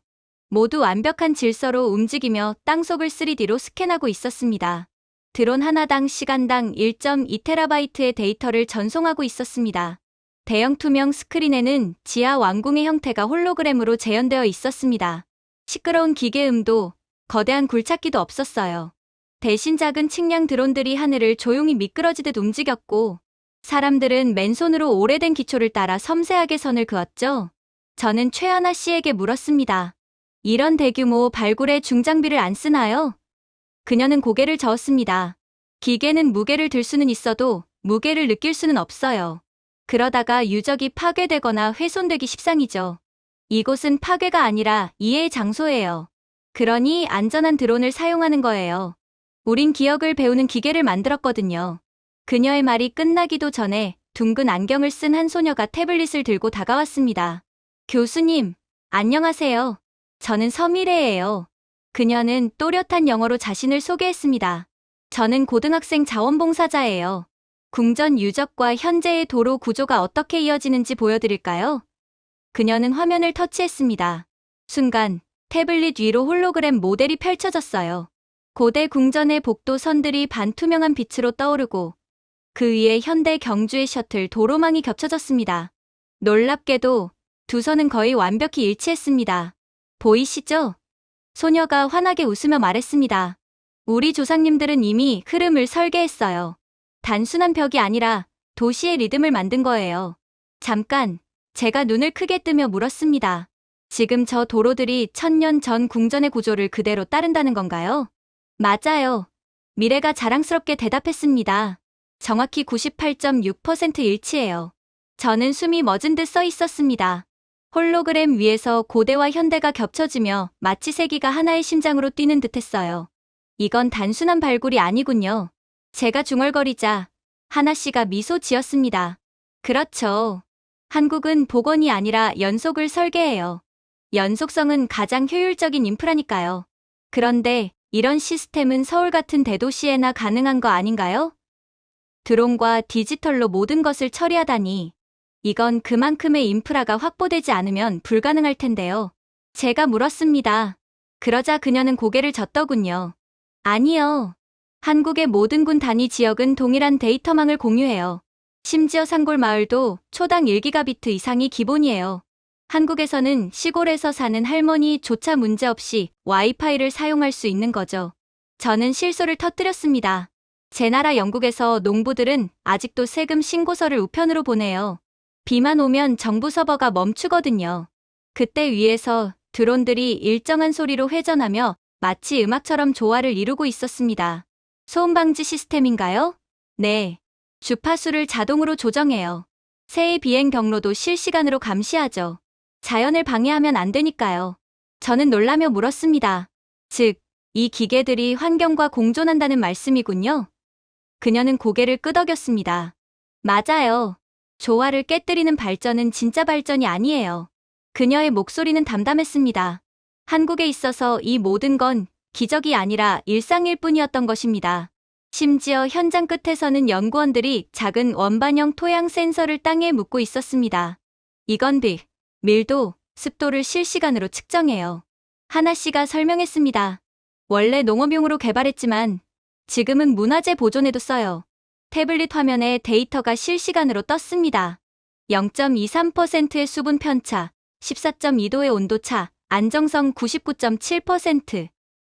모두 완벽한 질서로 움직이며 땅속을 3D로 스캔하고 있었습니다. 드론 하나당 시간당 1.2TB의 데이터를 전송하고 있었습니다. 대형 투명 스크린에는 지하 왕궁의 형태가 홀로그램으로 재현되어 있었습니다. 시끄러운 기계음도 거대한 굴착기도 없었어요. 대신 작은 측량 드론들이 하늘을 조용히 미끄러지듯 움직였고 사람들은 맨손으로 오래된 기초를 따라 섬세하게 선을 그었죠. 저는 최하나 씨에게 물었습니다. 이런 대규모 발굴에 중장비를 안 쓰나요? 그녀는 고개를 저었습니다. 기계는 무게를 들 수는 있어도 무게를 느낄 수는 없어요. 그러다가 유적이 파괴되거나 훼손되기 십상이죠. 이곳은 파괴가 아니라 이해의 장소예요. 그러니 안전한 드론을 사용하는 거예요. 우린 기억을 배우는 기계를 만들었거든요. 그녀의 말이 끝나기도 전에 둥근 안경을 쓴 한 소녀가 태블릿을 들고 다가왔습니다. 교수님, 안녕하세요. 저는 서미래예요. 그녀는 또렷한 영어로 자신을 소개했습니다. 저는 고등학생 자원봉사자예요. 궁전 유적과 현재의 도로 구조가 어떻게 이어지는지 보여드릴까요? 그녀는 화면을 터치했습니다. 순간 태블릿 위로 홀로그램 모델이 펼쳐졌어요. 고대 궁전의 복도 선들이 반투명한 빛으로 떠오르고 그 위에 현대 경주의 셔틀 도로망이 겹쳐졌습니다. 놀랍게도 두 선은 거의 완벽히 일치했습니다. 보이시죠? 소녀가 환하게 웃으며 말했습니다. 우리 조상님들은 이미 흐름을 설계했어요. 단순한 벽이 아니라 도시의 리듬을 만든 거예요. 잠깐, 제가 눈을 크게 뜨며 물었습니다. 지금 저 도로들이 1000년 전 궁전의 구조를 그대로 따른다는 건가요? 맞아요. 미래가 자랑스럽게 대답했습니다. 정확히 98.6% 일치해요. 저는 숨이 멎은 듯 서 있었습니다. 홀로그램 위에서 고대와 현대가 겹쳐지며 마치 세기가 하나의 심장으로 뛰는 듯했어요. 이건 단순한 발굴이 아니군요. 제가 중얼거리자 하나 씨가 미소 지었습니다. 그렇죠. 한국은 복원이 아니라 연속을 설계해요. 연속성은 가장 효율적인 인프라니까요. 그런데 이런 시스템은 서울 같은 대도시에나 가능한 거 아닌가요? 드론과 디지털로 모든 것을 처리하다니. 이건 그만큼의 인프라가 확보되지 않으면 불가능할 텐데요. 제가 물었습니다. 그러자 그녀는 고개를 젓더군요. 아니요. 한국의 모든 군 단위 지역은 동일한 데이터망을 공유해요. 심지어 산골 마을도 초당 1기가비트 이상이 기본이에요. 한국에서는 시골에서 사는 할머니조차 문제없이 와이파이를 사용할 수 있는 거죠. 저는 실소를 터뜨렸습니다. 제 나라 영국에서 농부들은 아직도 세금 신고서를 우편으로 보내요. 비만 오면 정부 서버가 멈추거든요. 그때 위에서 드론들이 일정한 소리로 회전하며 마치 음악처럼 조화를 이루고 있었습니다. 소음 방지 시스템인가요? 네. 주파수를 자동으로 조정해요. 새의 비행 경로도 실시간으로 감시하죠. 자연을 방해하면 안 되니까요. 저는 놀라며 물었습니다. 즉, 이 기계들이 환경과 공존한다는 말씀이군요. 그녀는 고개를 끄덕였습니다. 맞아요. 조화를 깨뜨리는 발전은 진짜 발전이 아니에요. 그녀의 목소리는 담담했습니다. 한국에 있어서 이 모든 건 기적이 아니라 일상일 뿐이었던 것입니다. 심지어 현장 끝에서는 연구원들이 작은 원반형 토양 센서를 땅에 묻고 있었습니다. 이건 밀도, 습도를 실시간으로 측정해요. 하나 씨가 설명했습니다. 원래 농업용으로 개발했지만 지금은 문화재 보존에도 써요. 태블릿 화면에 데이터가 실시간으로 떴습니다. 0.23%의 수분 편차, 14.2도의 온도차, 안정성 99.7%,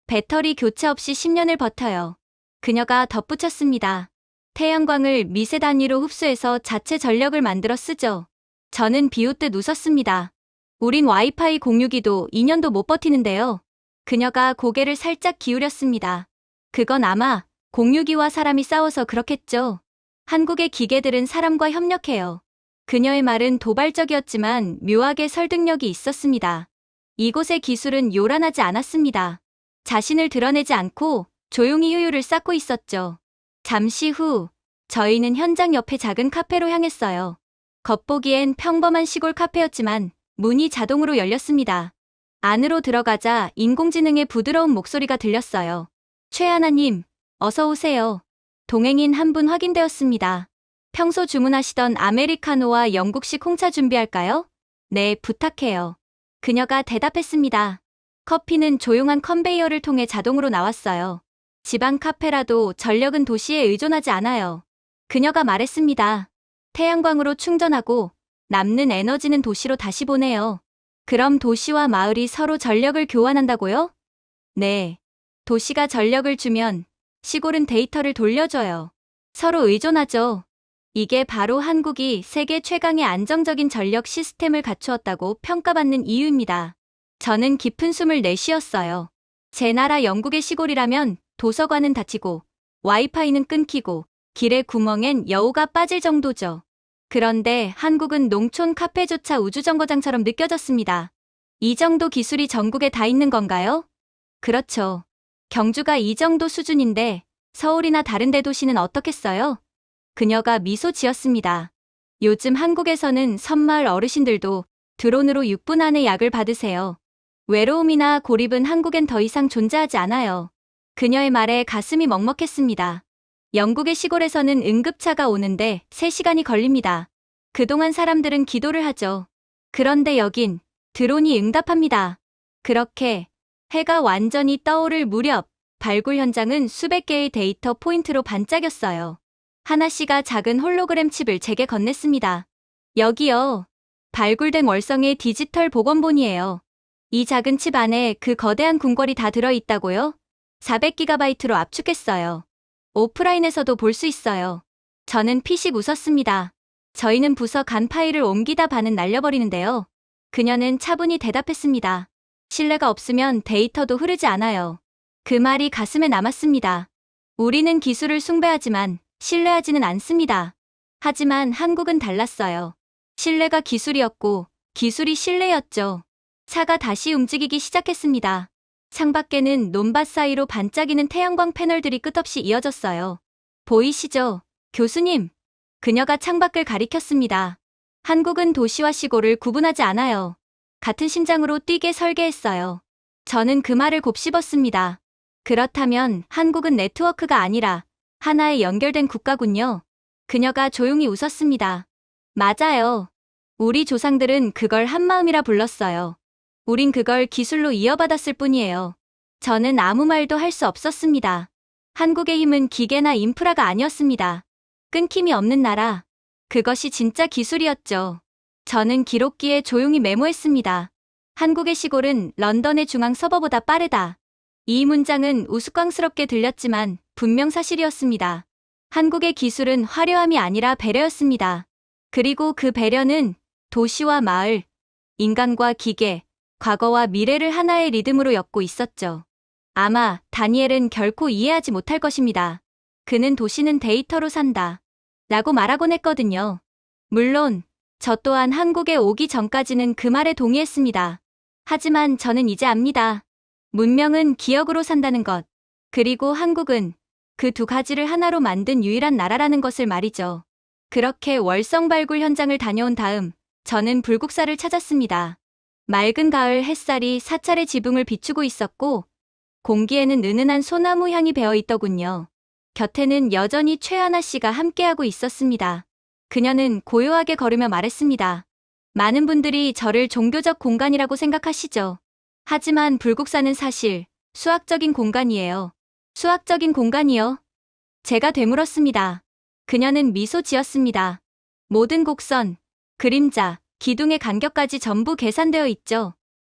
배터리 교체 없이 10년을 버텨요. 그녀가 덧붙였습니다. 태양광을 미세 단위로 흡수해서 자체 전력을 만들어 쓰죠. 저는 비웃듯 웃었습니다. 우린 와이파이 공유기도 2년도 못 버티는데요. 그녀가 고개를 살짝 기울였습니다. 그건 아마 공유기와 사람이 싸워서 그렇겠죠. 한국의 기계들은 사람과 협력해요. 그녀의 말은 도발적이었지만 묘하게 설득력이 있었습니다. 이곳의 기술은 요란하지 않았습니다. 자신을 드러내지 않고 조용히 효율을 쌓고 있었죠. 잠시 후 저희는 현장 옆에 작은 카페로 향했어요. 겉보기엔 평범한 시골 카페였지만 문이 자동으로 열렸습니다. 안으로 들어가자 인공지능의 부드러운 목소리가 들렸어요. 최하나님, 어서 오세요. 동행인 한 분 확인되었습니다. 평소 주문하시던 아메리카노와 영국식 홍차 준비할까요? 네, 부탁해요. 그녀가 대답했습니다. 커피는 조용한 컨베이어를 통해 자동으로 나왔어요. 지방 카페라도 전력은 도시에 의존하지 않아요. 그녀가 말했습니다. 태양광으로 충전하고 남는 에너지는 도시로 다시 보내요. 그럼 도시와 마을이 서로 전력을 교환한다고요? 네. 도시가 전력을 주면 시골은 데이터를 돌려줘요. 서로 의존하죠. 이게 바로 한국이 세계 최강의 안정적인 전력 시스템을 갖추었다고 평가받는 이유입니다. 저는 깊은 숨을 내쉬었어요. 제 나라 영국의 시골이라면 도서관은 닫히고 와이파이는 끊기고 길의 구멍엔 여우가 빠질 정도죠. 그런데 한국은 농촌 카페조차 우주정거장처럼 느껴졌습니다. 이 정도 기술이 전국에 다 있는 건가요? 그렇죠. 경주가 이 정도 수준인데 서울이나 다른 대도시는 어떻겠어요? 그녀가 미소 지었습니다. 요즘 한국에서는 섬마을 어르신들도 드론으로 6분 안에 약을 받으세요. 외로움이나 고립은 한국엔 더 이상 존재하지 않아요. 그녀의 말에 가슴이 먹먹했습니다. 영국의 시골에서는 응급차가 오는데 3시간이 걸립니다. 그동안 사람들은 기도를 하죠. 그런데 여긴 드론이 응답합니다. 그렇게 해가 완전히 떠오를 무렵 발굴 현장은 수백 개의 데이터 포인트로 반짝였어요. 하나 씨가 작은 홀로그램 칩을 제게 건넸습니다. 여기요. 발굴된 월성의 디지털 복원본이에요. 이 작은 칩 안에 그 거대한 궁궐이 다 들어있다고요? 400GB로 압축했어요. 오프라인에서도 볼 수 있어요. 저는 피식 웃었습니다. 저희는 부서 간 파일을 옮기다 반은 날려버리는데요. 그녀는 차분히 대답했습니다. 신뢰가 없으면 데이터도 흐르지 않아요. 그 말이 가슴에 남았습니다. 우리는 기술을 숭배하지만 신뢰하지는 않습니다. 하지만 한국은 달랐어요. 신뢰가 기술이었고 기술이 신뢰였죠. 차가 다시 움직이기 시작했습니다. 창밖에는 논밭 사이로 반짝이는 태양광 패널들이 끝없이 이어졌어요. 보이시죠? 교수님. 그녀가 창밖을 가리켰습니다. 한국은 도시와 시골을 구분하지 않아요. 같은 심장으로 뛰게 설계했어요. 저는 그 말을 곱씹었습니다. 그렇다면 한국은 네트워크가 아니라 하나의 연결된 국가군요. 그녀가 조용히 웃었습니다. 맞아요. 우리 조상들은 그걸 한마음이라 불렀어요. 우린 그걸 기술로 이어받았을 뿐이에요. 저는 아무 말도 할 수 없었습니다. 한국의 힘은 기계나 인프라가 아니었습니다. 끊김이 없는 나라. 그것이 진짜 기술이었죠. 저는 기록기에 조용히 메모했습니다. 한국의 시골은 런던의 중앙 서버보다 빠르다. 이 문장은 우스꽝스럽게 들렸지만 분명 사실이었습니다. 한국의 기술은 화려함이 아니라 배려였습니다. 그리고 그 배려는 도시와 마을, 인간과 기계, 과거와 미래를 하나의 리듬으로 엮고 있었죠. 아마 다니엘은 결코 이해하지 못할 것입니다. 그는 도시는 데이터로 산다. 라고 말하곤 했거든요. 물론 저 또한 한국에 오기 전까지는 그 말에 동의했습니다. 하지만 저는 이제 압니다. 문명은 기억으로 산다는 것. 그리고 한국은 그 두 가지를 하나로 만든 유일한 나라라는 것을 말이죠. 그렇게 월성 발굴 현장을 다녀온 다음 저는 불국사를 찾았습니다. 맑은 가을 햇살이 사찰의 지붕을 비추고 있었고 공기에는 은은한 소나무 향이 배어 있더군요. 곁에는 여전히 최하나 씨가 함께하고 있었습니다. 그녀는 고요하게 걸으며 말했습니다. 많은 분들이 저를 종교적 공간이라고 생각하시죠. 하지만 불국사는 사실 수학적인 공간이에요. 수학적인 공간이요? 제가 되물었습니다. 그녀는 미소 지었습니다. 모든 곡선, 그림자, 기둥의 간격까지 전부 계산되어 있죠.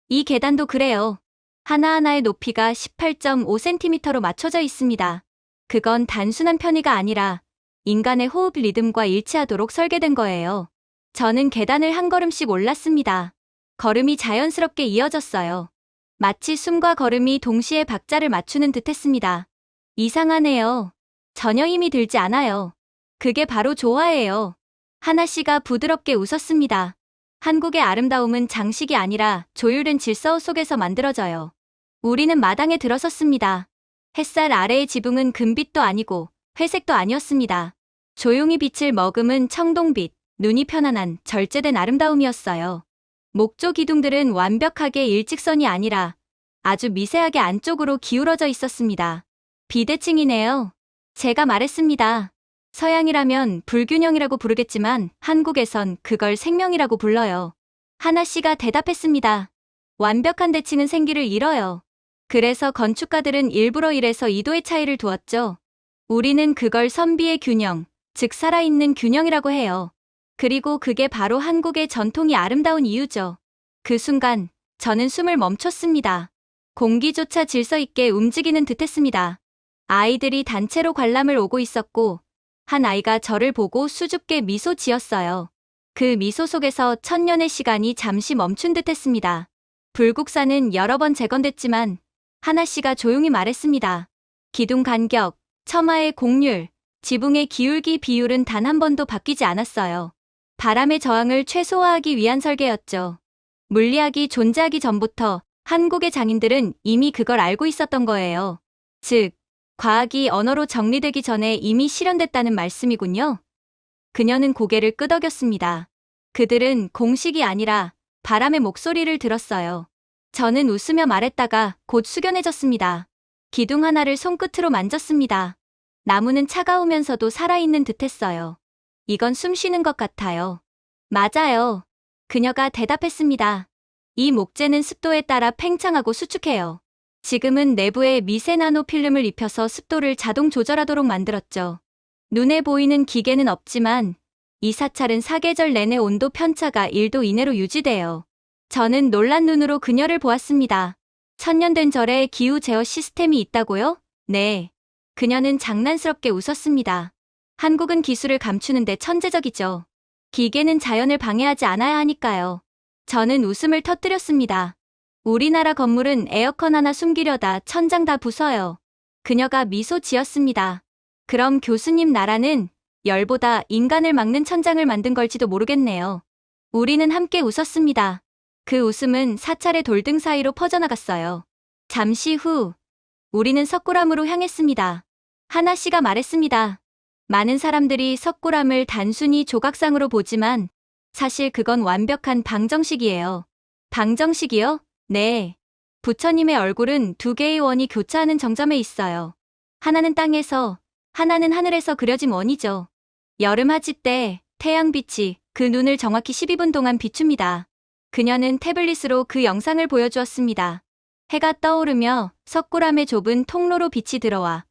이 계단도 그래요. 하나하나의 높이가 18.5cm로 맞춰져 있습니다. 그건 단순한 편의가 아니라 인간의 호흡 리듬과 일치하도록 설계된 거예요. 저는 계단을 한 걸음씩 올랐습니다. 걸음이 자연스럽게 이어졌어요. 마치 숨과 걸음이 동시에 박자를 맞추는 듯 했습니다. 이상하네요. 전혀 힘이 들지 않아요. 그게 바로 조화예요. 하나 씨가 부드럽게 웃었습니다. 한국의 아름다움은 장식이 아니라 조율된 질서 속에서 만들어져요. 우리는 마당에 들어섰습니다. 햇살 아래의 지붕은 금빛도 아니고 회색도 아니었습니다. 조용히 빛을 머금은 청동빛, 눈이 편안한 절제된 아름다움이었어요. 목조 기둥들은 완벽하게 일직선이 아니라 아주 미세하게 안쪽으로 기울어져 있었습니다. 비대칭이네요. 제가 말했습니다. 서양이라면 불균형이라고 부르겠지만 한국에선 그걸 생명이라고 불러요. 하나 씨가 대답했습니다. 완벽한 대칭은 생기를 잃어요. 그래서 건축가들은 일부러 1에서 2도의 차이를 두었죠. 우리는 그걸 선비의 균형, 즉 살아있는 균형이라고 해요. 그리고 그게 바로 한국의 전통이 아름다운 이유죠. 그 순간 저는 숨을 멈췄습니다. 공기조차 질서 있게 움직이는 듯했습니다. 아이들이 단체로 관람을 오고 있었고 한 아이가 저를 보고 수줍게 미소 지었어요. 그 미소 속에서 천년의 시간이 잠시 멈춘 듯했습니다. 불국사는 여러 번 재건됐지만 하나 씨가 조용히 말했습니다. 기둥 간격, 처마의 곡률, 지붕의 기울기 비율은 단 한 번도 바뀌지 않았어요. 바람의 저항을 최소화하기 위한 설계였죠. 물리학이 존재하기 전부터 한국의 장인들은 이미 그걸 알고 있었던 거예요. 즉, 과학이 언어로 정리되기 전에 이미 실현됐다는 말씀이군요. 그녀는 고개를 끄덕였습니다. 그들은 공식이 아니라 바람의 목소리를 들었어요. 저는 웃으며 말했다가 곧 숙연해졌습니다. 기둥 하나를 손끝으로 만졌습니다. 나무는 차가우면서도 살아있는 듯했어요. 이건 숨 쉬는 것 같아요. 맞아요. 그녀가 대답했습니다. 이 목재는 습도에 따라 팽창하고 수축해요. 지금은 내부에 미세 나노 필름을 입혀서 습도를 자동 조절하도록 만들었죠. 눈에 보이는 기계는 없지만 이 사찰은 사계절 내내 온도 편차가 1도 이내로 유지돼요. 저는 놀란 눈으로 그녀를 보았습니다. 천년된 절에 기후 제어 시스템이 있다고요? 네. 그녀는 장난스럽게 웃었습니다. 한국은 기술을 감추는데 천재적이죠. 기계는 자연을 방해하지 않아야 하니까요. 저는 웃음을 터뜨렸습니다. 우리나라 건물은 에어컨 하나 숨기려다 천장 다 부숴요. 그녀가 미소 지었습니다. 그럼 교수님 나라는 열보다 인간을 막는 천장을 만든 걸지도 모르겠네요. 우리는 함께 웃었습니다. 그 웃음은 사찰의 돌등 사이로 퍼져나갔어요. 잠시 후 우리는 석굴암으로 향했습니다. 하나 씨가 말했습니다. 많은 사람들이 석굴암을 단순히 조각상으로 보지만 사실 그건 완벽한 방정식이에요. 방정식이요? 네. 부처님의 얼굴은 두 개의 원이 교차하는 정점에 있어요. 하나는 땅에서, 하나는 하늘에서 그려진 원이죠. 여름 하지 때 태양빛이 그 눈을 정확히 12분 동안 비춥니다. 그녀는 태블릿으로 그 영상을 보여주었습니다. 해가 떠오르며 석굴암의 좁은 통로로 빛이 들어와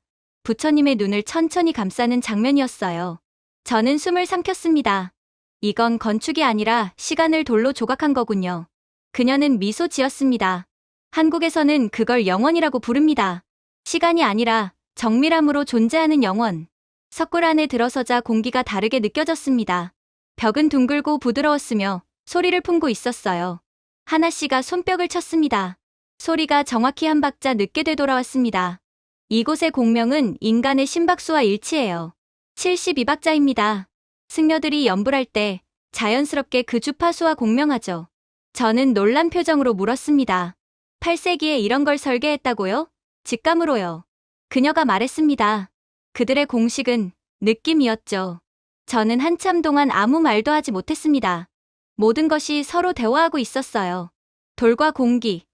부처님의 눈을 천천히 감싸는 장면이었어요. 저는 숨을 삼켰습니다. 이건 건축이 아니라 시간을 돌로 조각한 거군요. 그녀는 미소 지었습니다. 한국에서는 그걸 영원이라고 부릅니다. 시간이 아니라 정밀함으로 존재하는 영원. 석굴 안에 들어서자 공기가 다르게 느껴졌습니다. 벽은 둥글고 부드러웠으며 소리를 품고 있었어요. 하나 씨가 손뼉을 쳤습니다. 소리가 정확히 한 박자 늦게 되돌아왔습니다. 이곳의 공명은 인간의 심박수와 일치해요. 72박자입니다. 승려들이 연불할 때 자연스럽게 그 주파수와 공명하죠. 저는 놀란 표정으로 물었습니다. 8세기에 이런 걸 설계했다고요? 직감으로요. 그녀가 말했습니다. 그들의 공식은 느낌이었죠. 저는 한참 동안 아무 말도 하지 못했습니다. 모든 것이 서로 대화하고 있었어요. 돌과 공기,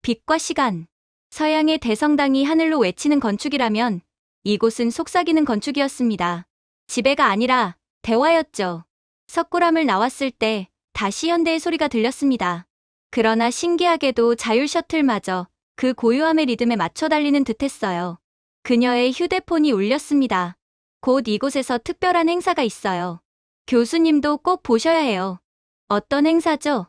빛과 시간. 서양의 대성당이 하늘로 외치는 건축이라면 이곳은 속삭이는 건축이었습니다. 지배가 아니라 대화였죠. 석굴암을 나왔을 때 다시 현대의 소리가 들렸습니다. 그러나 신기하게도 자율 셔틀마저 그 고요함의 리듬에 맞춰 달리는 듯했어요. 그녀의 휴대폰이 울렸습니다. 곧 이곳에서 특별한 행사가 있어요. 교수님도 꼭 보셔야 해요. 어떤 행사죠?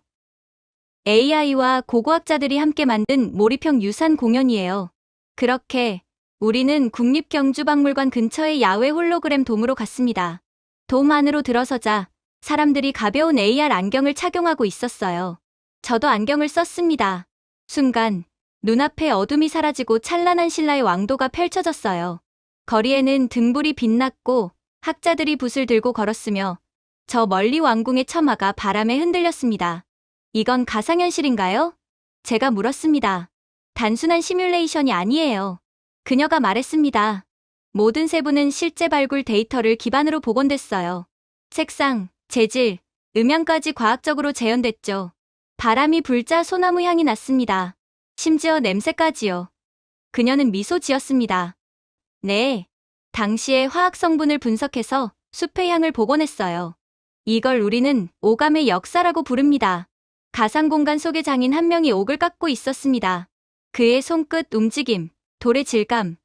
AI와 고고학자들이 함께 만든 몰입형 유산 공연이에요. 그렇게 우리는 국립경주박물관 근처의 야외 홀로그램 돔으로 갔습니다. 돔 안으로 들어서자 사람들이 가벼운 AR 안경을 착용하고 있었어요. 저도 안경을 썼습니다. 순간 눈앞에 어둠이 사라지고 찬란한 신라의 왕도가 펼쳐졌어요. 거리에는 등불이 빛났고 학자들이 붓을 들고 걸었으며 저 멀리 왕궁의 처마가 바람에 흔들렸습니다. 이건 가상현실인가요? 제가 물었습니다. 단순한 시뮬레이션이 아니에요. 그녀가 말했습니다. 모든 세부는 실제 발굴 데이터를 기반으로 복원됐어요. 색상, 재질, 음향까지 과학적으로 재현됐죠. 바람이 불자 소나무 향이 났습니다. 심지어 냄새까지요. 그녀는 미소 지었습니다. 네. 당시의 화학 성분을 분석해서 숲의 향을 복원했어요. 이걸 우리는 오감의 역사라고 부릅니다. 가상 공간 속의 장인 한 명이 옥을 깎고 있었습니다. 그의 손끝 움직임, 돌의 질감,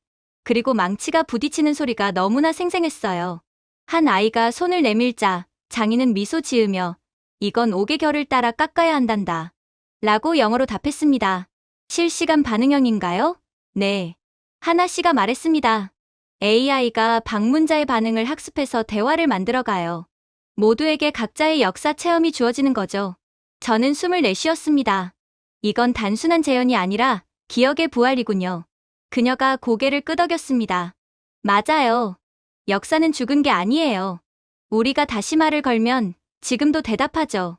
그리고 망치가 부딪히는 소리가 너무나 생생했어요. 한 아이가 손을 내밀자 장인은 미소 지으며 이건 옥의 결을 따라 깎아야 한단다. 라고 영어로 답했습니다. 실시간 반응형인가요? 네. 하나 씨가 말했습니다. AI가 방문자의 반응을 학습해서 대화를 만들어가요. 모두에게 각자의 역사 체험이 주어지는 거죠. 저는 숨을 내쉬었습니다. 이건 단순한 재현이 아니라 기억의 부활이군요. 그녀가 고개를 끄덕였습니다. 맞아요. 역사는 죽은 게 아니에요. 우리가 다시 말을 걸면 지금도 대답하죠.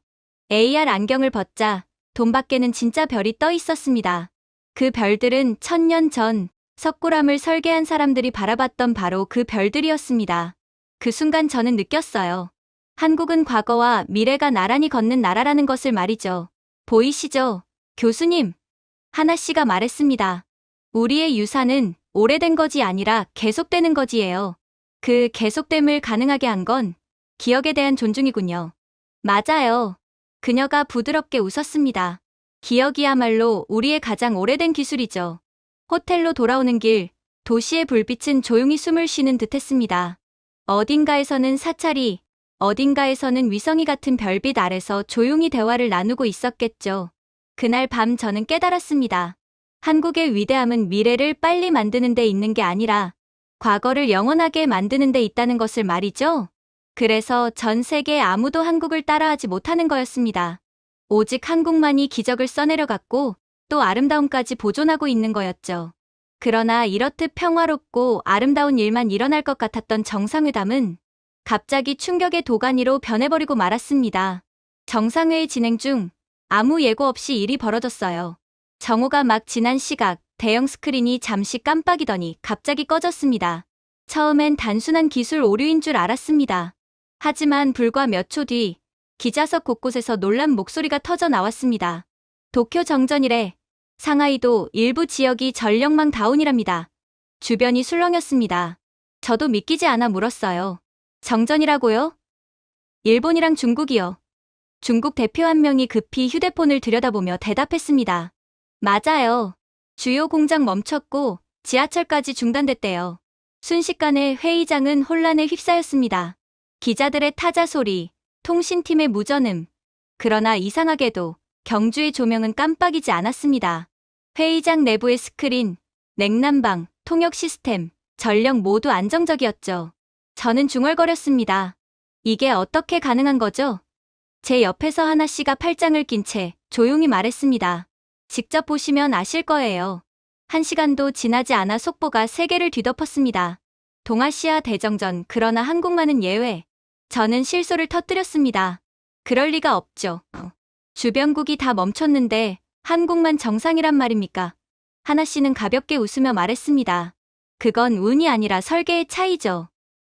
AR 안경을 벗자 돔 밖에는 진짜 별이 떠 있었습니다. 그 별들은 1000년 전 석굴암을 설계한 사람들이 바라봤던 바로 그 별들이었습니다. 그 순간 저는 느꼈어요. 한국은 과거와 미래가 나란히 걷는 나라라는 것을 말이죠. 보이시죠? 교수님, 하나 씨가 말했습니다. 우리의 유산은 오래된 것이 아니라 계속되는 것이에요. 그 계속됨을 가능하게 한 건 기억에 대한 존중이군요. 맞아요. 그녀가 부드럽게 웃었습니다. 기억이야말로 우리의 가장 오래된 기술이죠. 호텔로 돌아오는 길, 도시의 불빛은 조용히 숨을 쉬는 듯했습니다. 어딘가에서는 사찰이, 어딘가에서는 위성이 같은 별빛 아래서 조용히 대화를 나누고 있었겠죠. 그날 밤 저는 깨달았습니다. 한국의 위대함은 미래를 빨리 만드는 데 있는 게 아니라 과거를 영원하게 만드는 데 있다는 것을 말이죠. 그래서 전 세계 아무도 한국을 따라하지 못하는 거였습니다. 오직 한국만이 기적을 써내려갔고 또 아름다움까지 보존하고 있는 거였죠. 그러나 이렇듯 평화롭고 아름다운 일만 일어날 것 같았던 정상회담은 갑자기 충격의 도가니로 변해버리고 말았습니다. 정상회의 진행 중 아무 예고 없이 일이 벌어졌어요. 정오가 막 지난 시각, 대형 스크린이 잠시 깜빡이더니 갑자기 꺼졌습니다. 처음엔 단순한 기술 오류인 줄 알았습니다. 하지만 불과 몇 초 뒤 기자석 곳곳에서 놀란 목소리가 터져 나왔습니다. 도쿄 정전이래. 상하이도 일부 지역이 전력망 다운이랍니다. 주변이 술렁였습니다. 저도 믿기지 않아 물었어요. 정전이라고요? 일본이랑 중국이요. 중국 대표 한 명이 급히 휴대폰을 들여다보며 대답했습니다. 맞아요. 주요 공장 멈췄고 지하철까지 중단됐대요. 순식간에 회의장은 혼란에 휩싸였습니다. 기자들의 타자 소리, 통신팀의 무전음. 그러나 이상하게도 경주의 조명은 깜빡이지 않았습니다. 회의장 내부의 스크린, 냉난방, 통역 시스템, 전력 모두 안정적이었죠. 저는 중얼거렸습니다. 이게 어떻게 가능한 거죠? 제 옆에서 하나 씨가 팔짱을 낀 채 조용히 말했습니다. 직접 보시면 아실 거예요. 1시간도 지나지 않아 속보가 세계를 뒤덮었습니다. 동아시아 대정전, 그러나 한국만은 예외. 저는 실소를 터뜨렸습니다. 그럴 리가 없죠. 주변국이 다 멈췄는데 한국만 정상이란 말입니까? 하나 씨는 가볍게 웃으며 말했습니다. 그건 운이 아니라 설계의 차이죠.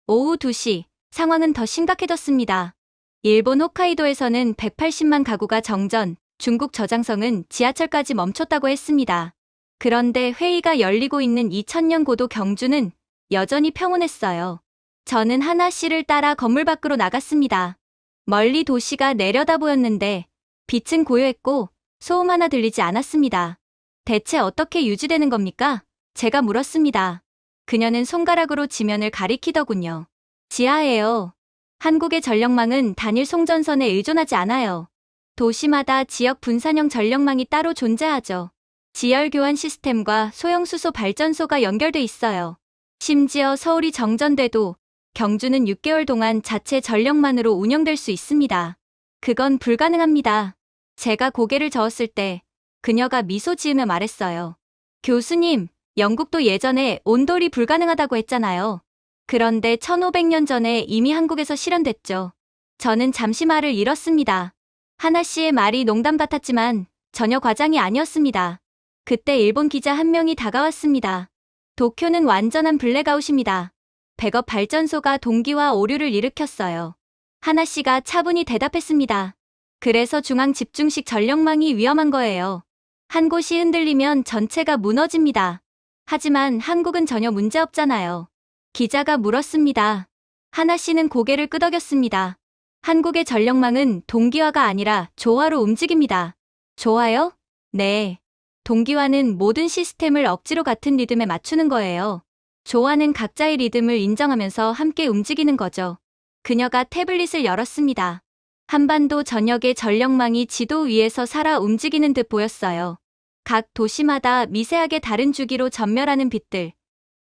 오후 2시, 상황은 더 심각해졌습니다. 일본 홋카이도에서는 180만 가구가 정전, 중국 저장성은 지하철까지 멈췄다고 했습니다. 그런데 회의가 열리고 있는 2000년 고도 경주는 여전히 평온했어요. 저는 하나 씨를 따라 건물 밖으로 나갔습니다. 멀리 도시가 내려다 보였는데 빛은 고요했고 소음 하나 들리지 않았습니다. 대체 어떻게 유지되는 겁니까? 제가 물었습니다. 그녀는 손가락으로 지면을 가리키더군요. 지하예요. 한국의 전력망은 단일 송전선에 의존하지 않아요. 도시마다 지역 분산형 전력망이 따로 존재하죠. 지열 교환 시스템과 소형 수소 발전소가 연결돼 있어요. 심지어 서울이 정전돼도 경주는 6개월 동안 자체 전력만으로 운영될 수 있습니다. 그건 불가능합니다. 제가 고개를 저었을 때 그녀가 미소 지으며 말했어요. 교수님, 영국도 예전에 온돌이 불가능하다고 했잖아요. 그런데 1500년 전에 이미 한국에서 실현됐죠. 저는 잠시 말을 잃었습니다. 하나 씨의 말이 농담 같았지만 전혀 과장이 아니었습니다. 그때 일본 기자 한 명이 다가왔습니다. 도쿄는 완전한 블랙아웃입니다. 백업 발전소가 동기화 오류를 일으켰어요. 하나 씨가 차분히 대답했습니다. 그래서 중앙 집중식 전력망이 위험한 거예요. 한 곳이 흔들리면 전체가 무너집니다. 하지만 한국은 전혀 문제없잖아요. 기자가 물었습니다. 하나 씨는 고개를 끄덕였습니다. 한국의 전력망은 동기화가 아니라 조화로 움직입니다. 조화요? 네. 동기화는 모든 시스템을 억지로 같은 리듬에 맞추는 거예요. 조화는 각자의 리듬을 인정하면서 함께 움직이는 거죠. 그녀가 태블릿을 열었습니다. 한반도 전역의 전력망이 지도 위에서 살아 움직이는 듯 보였어요. 각 도시마다 미세하게 다른 주기로 전멸하는 빛들.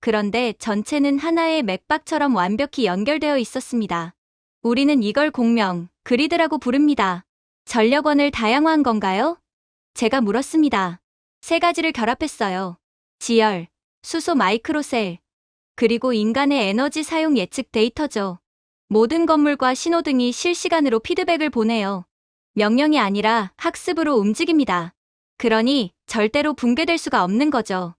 그런데 전체는 하나의 맥박처럼 완벽히 연결되어 있었습니다. 우리는 이걸 공명, 그리드라고 부릅니다. 전력원을 다양화한 건가요? 제가 물었습니다. 3가지를 결합했어요. 지열, 수소 마이크로셀, 그리고 인간의 에너지 사용 예측 데이터죠. 모든 건물과 신호등이 실시간으로 피드백을 보내요. 명령이 아니라 학습으로 움직입니다. 그러니 절대로 붕괴될 수가 없는 거죠.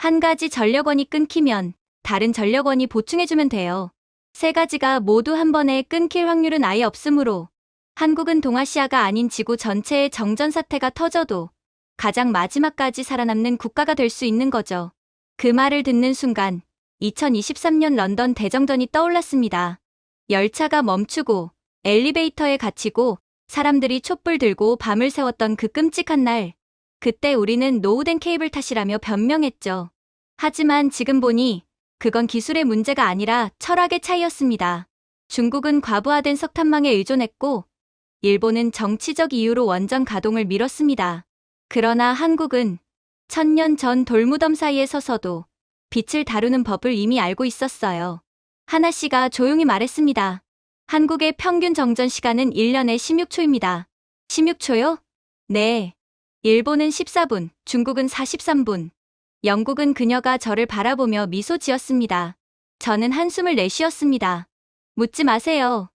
한 가지 전력원이 끊기면 다른 전력원이 보충해주면 돼요. 세 가지가 모두 한 번에 끊길 확률은 아예 없으므로 한국은 동아시아가 아닌 지구 전체의 정전 사태가 터져도 가장 마지막까지 살아남는 국가가 될 수 있는 거죠. 그 말을 듣는 순간 2023년 런던 대정전이 떠올랐습니다. 열차가 멈추고 엘리베이터에 갇히고 사람들이 촛불 들고 밤을 새웠던 그 끔찍한 날. 그때 우리는 노후된 케이블 탓이라며 변명했죠. 하지만 지금 보니 그건 기술의 문제가 아니라 철학의 차이였습니다. 중국은 과부하된 석탄망에 의존했고 일본은 정치적 이유로 원전 가동을 미뤘습니다. 그러나 한국은 1000년 전 돌무덤 사이에 서서도 빛을 다루는 법을 이미 알고 있었어요. 하나 씨가 조용히 말했습니다. 한국의 평균 정전 시간은 1년에 16초입니다. 16초요? 네. 일본은 14분, 중국은 43분. 영국은 그녀가 저를 바라보며 미소 지었습니다. 저는 한숨을 내쉬었습니다. 묻지 마세요.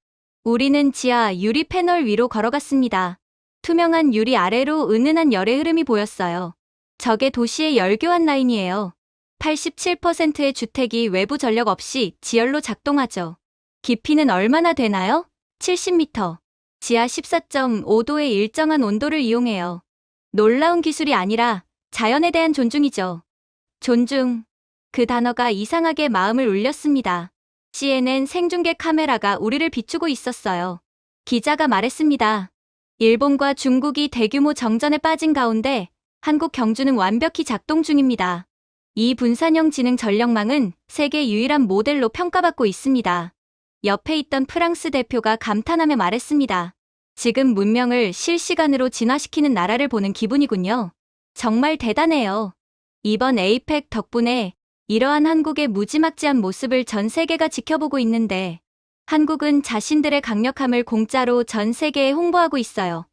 우리는 지하 유리 패널 위로 걸어갔습니다. 투명한 유리 아래로 은은한 열의 흐름이 보였어요. 저게 도시의 열교환 라인이에요. 87%의 주택이 외부 전력 없이 지열로 작동하죠. 깊이는 얼마나 되나요? 70m. 지하 14.5도의 일정한 온도를 이용해요. 놀라운 기술이 아니라 자연에 대한 존중이죠. 존중. 그 단어가 이상하게 마음을 울렸습니다. CNN 생중계 카메라가 우리를 비추고 있었어요. 기자가 말했습니다. 일본과 중국이 대규모 정전에 빠진 가운데 한국 경주는 완벽히 작동 중입니다. 이 분산형 지능 전력망은 세계 유일한 모델로 평가받고 있습니다. 옆에 있던 프랑스 대표가 감탄하며 말했습니다. 지금 문명을 실시간으로 진화시키는 나라를 보는 기분이군요. 정말 대단해요. 이번 에이펙 덕분에 이러한 한국의 무지막지한 모습을 전 세계가 지켜보고 있는데 한국은 자신들의 강력함을 공짜로 전 세계에 홍보하고 있어요.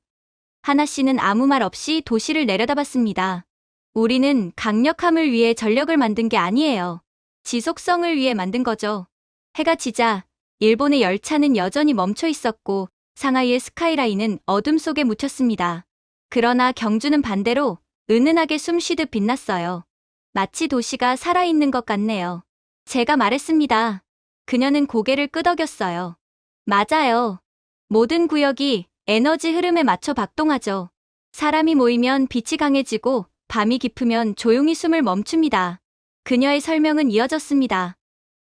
하나 씨는 아무 말 없이 도시를 내려다봤습니다. 우리는 강력함을 위해 전력을 만든 게 아니에요. 지속성을 위해 만든 거죠. 해가 지자 일본의 열차는 여전히 멈춰 있었고 상하이의 스카이라인은 어둠 속에 묻혔습니다. 그러나 경주는 반대로 은은하게 숨쉬듯 빛났어요. 마치 도시가 살아있는 것 같네요. 제가 말했습니다. 그녀는 고개를 끄덕였어요. 맞아요. 모든 구역이 에너지 흐름에 맞춰 박동하죠. 사람이 모이면 빛이 강해지고 밤이 깊으면 조용히 숨을 멈춥니다. 그녀의 설명은 이어졌습니다.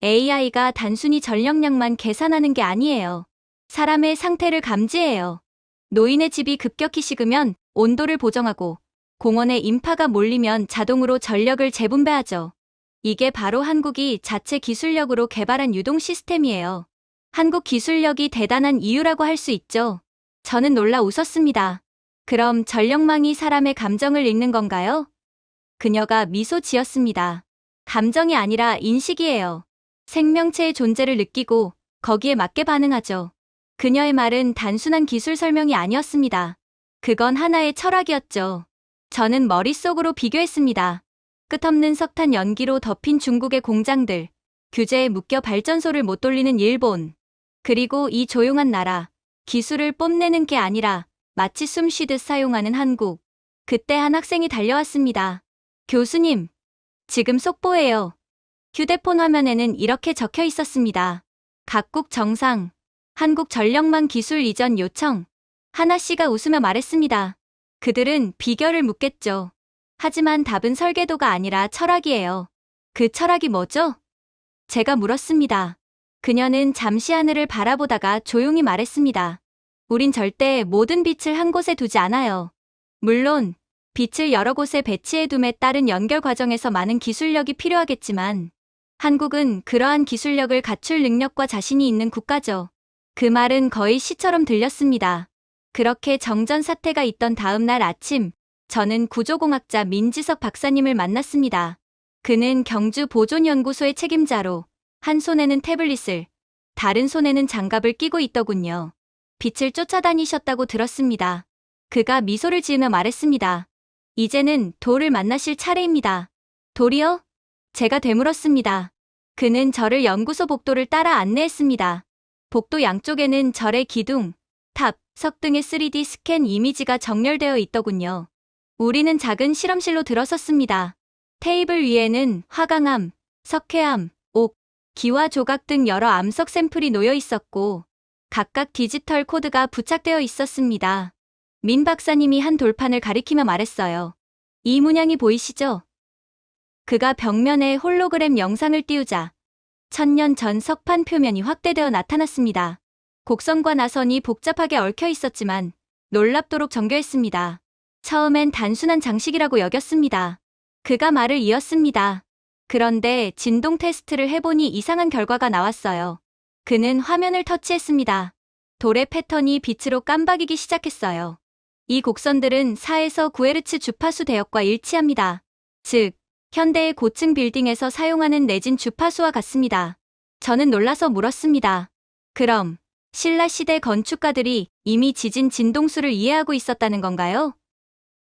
AI가 단순히 전력량만 계산하는 게 아니에요. 사람의 상태를 감지해요. 노인의 집이 급격히 식으면 온도를 보정하고 공원에 인파가 몰리면 자동으로 전력을 재분배하죠. 이게 바로 한국이 자체 기술력으로 개발한 유동 시스템이에요. 한국 기술력이 대단한 이유라고 할 수 있죠. 저는 놀라 웃었습니다. 그럼 전력망이 사람의 감정을 읽는 건가요? 그녀가 미소 지었습니다. 감정이 아니라 인식이에요. 생명체의 존재를 느끼고 거기에 맞게 반응하죠. 그녀의 말은 단순한 기술 설명이 아니었습니다. 그건 하나의 철학이었죠. 저는 머릿속으로 비교했습니다. 끝없는 석탄 연기로 덮인 중국의 공장들, 규제에 묶여 발전소를 못 돌리는 일본, 그리고 이 조용한 나라, 기술을 뽐내는 게 아니라 마치 숨 쉬듯 사용하는 한국. 그때 한 학생이 달려왔습니다. 교수님, 지금 속보예요. 휴대폰 화면에는 이렇게 적혀 있었습니다. 각국 정상, 한국 전력망 기술 이전 요청. 하나 씨가 웃으며 말했습니다. 그들은 비결을 묻겠죠. 하지만 답은 설계도가 아니라 철학이에요. 그 철학이 뭐죠? 제가 물었습니다. 그녀는 잠시 하늘을 바라보다가 조용히 말했습니다. 우린 절대 모든 빛을 한 곳에 두지 않아요. 물론 빛을 여러 곳에 배치해둠에 따른 연결 과정에서 많은 기술력이 필요하겠지만 한국은 그러한 기술력을 갖출 능력과 자신이 있는 국가죠. 그 말은 거의 시처럼 들렸습니다. 그렇게 정전 사태가 있던 다음 날 아침, 저는 구조공학자 민지석 박사님을 만났습니다. 그는 경주 보존연구소의 책임자로 한 손에는 태블릿을, 다른 손에는 장갑을 끼고 있더군요. 빛을 쫓아다니셨다고 들었습니다. 그가 미소를 지으며 말했습니다. 이제는 돌을 만나실 차례입니다. 돌이요? 제가 되물었습니다. 그는 저를 연구소 복도를 따라 안내했습니다. 복도 양쪽에는 절의 기둥, 탑, 석 등의 3D 스캔 이미지가 정렬되어 있더군요. 우리는 작은 실험실로 들어섰습니다. 테이블 위에는 화강암, 석회암, 옥, 기와 조각 등 여러 암석 샘플이 놓여 있었고 각각 디지털 코드가 부착되어 있었습니다. 민 박사님이 한 돌판을 가리키며 말했어요. 이 문양이 보이시죠? 그가 벽면에 홀로그램 영상을 띄우자 1000년 전 석판 표면이 확대되어 나타났습니다. 곡선과 나선이 복잡하게 얽혀 있었지만 놀랍도록 정교했습니다. 처음엔 단순한 장식이라고 여겼습니다. 그가 말을 이었습니다. 그런데 진동 테스트를 해보니 이상한 결과가 나왔어요. 그는 화면을 터치했습니다. 돌의 패턴이 빛으로 깜박이기 시작했어요. 이 곡선들은 4에서 9Hz 주파수 대역과 일치합니다. 즉, 현대의 고층 빌딩에서 사용하는 내진 주파수와 같습니다. 저는 놀라서 물었습니다. 그럼 신라 시대 건축가들이 이미 지진 진동수를 이해하고 있었다는 건가요?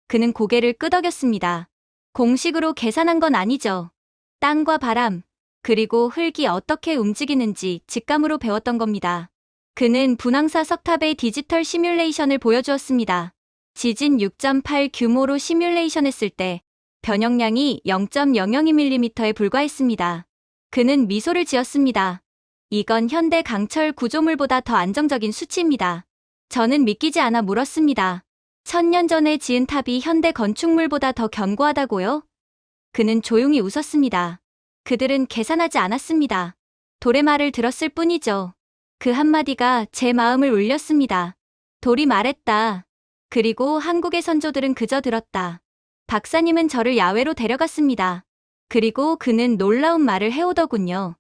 그는 고개를 끄덕였습니다. 공식으로 계산한 건 아니죠. 땅과 바람, 그리고 흙이 어떻게 움직이는지 직감으로 배웠던 겁니다. 그는 분황사 석탑의 디지털 시뮬레이션을 보여주었습니다. 지진 6.8 규모로 시뮬레이션했을 때 변형량이 0.002mm에 불과했습니다. 그는 미소를 지었습니다. 이건 현대 강철 구조물보다 더 안정적인 수치입니다. 저는 믿기지 않아 물었습니다. 1000년 전에 지은 탑이 현대 건축물보다 더 견고하다고요? 그는 조용히 웃었습니다. 그들은 계산하지 않았습니다. 돌의 말을 들었을 뿐이죠. 그 한마디가 제 마음을 울렸습니다. 돌이 말했다. 그리고 한국의 선조들은 그저 들었다. 박사님은 저를 야외로 데려갔습니다. 그리고 그는 놀라운 말을 해오더군요.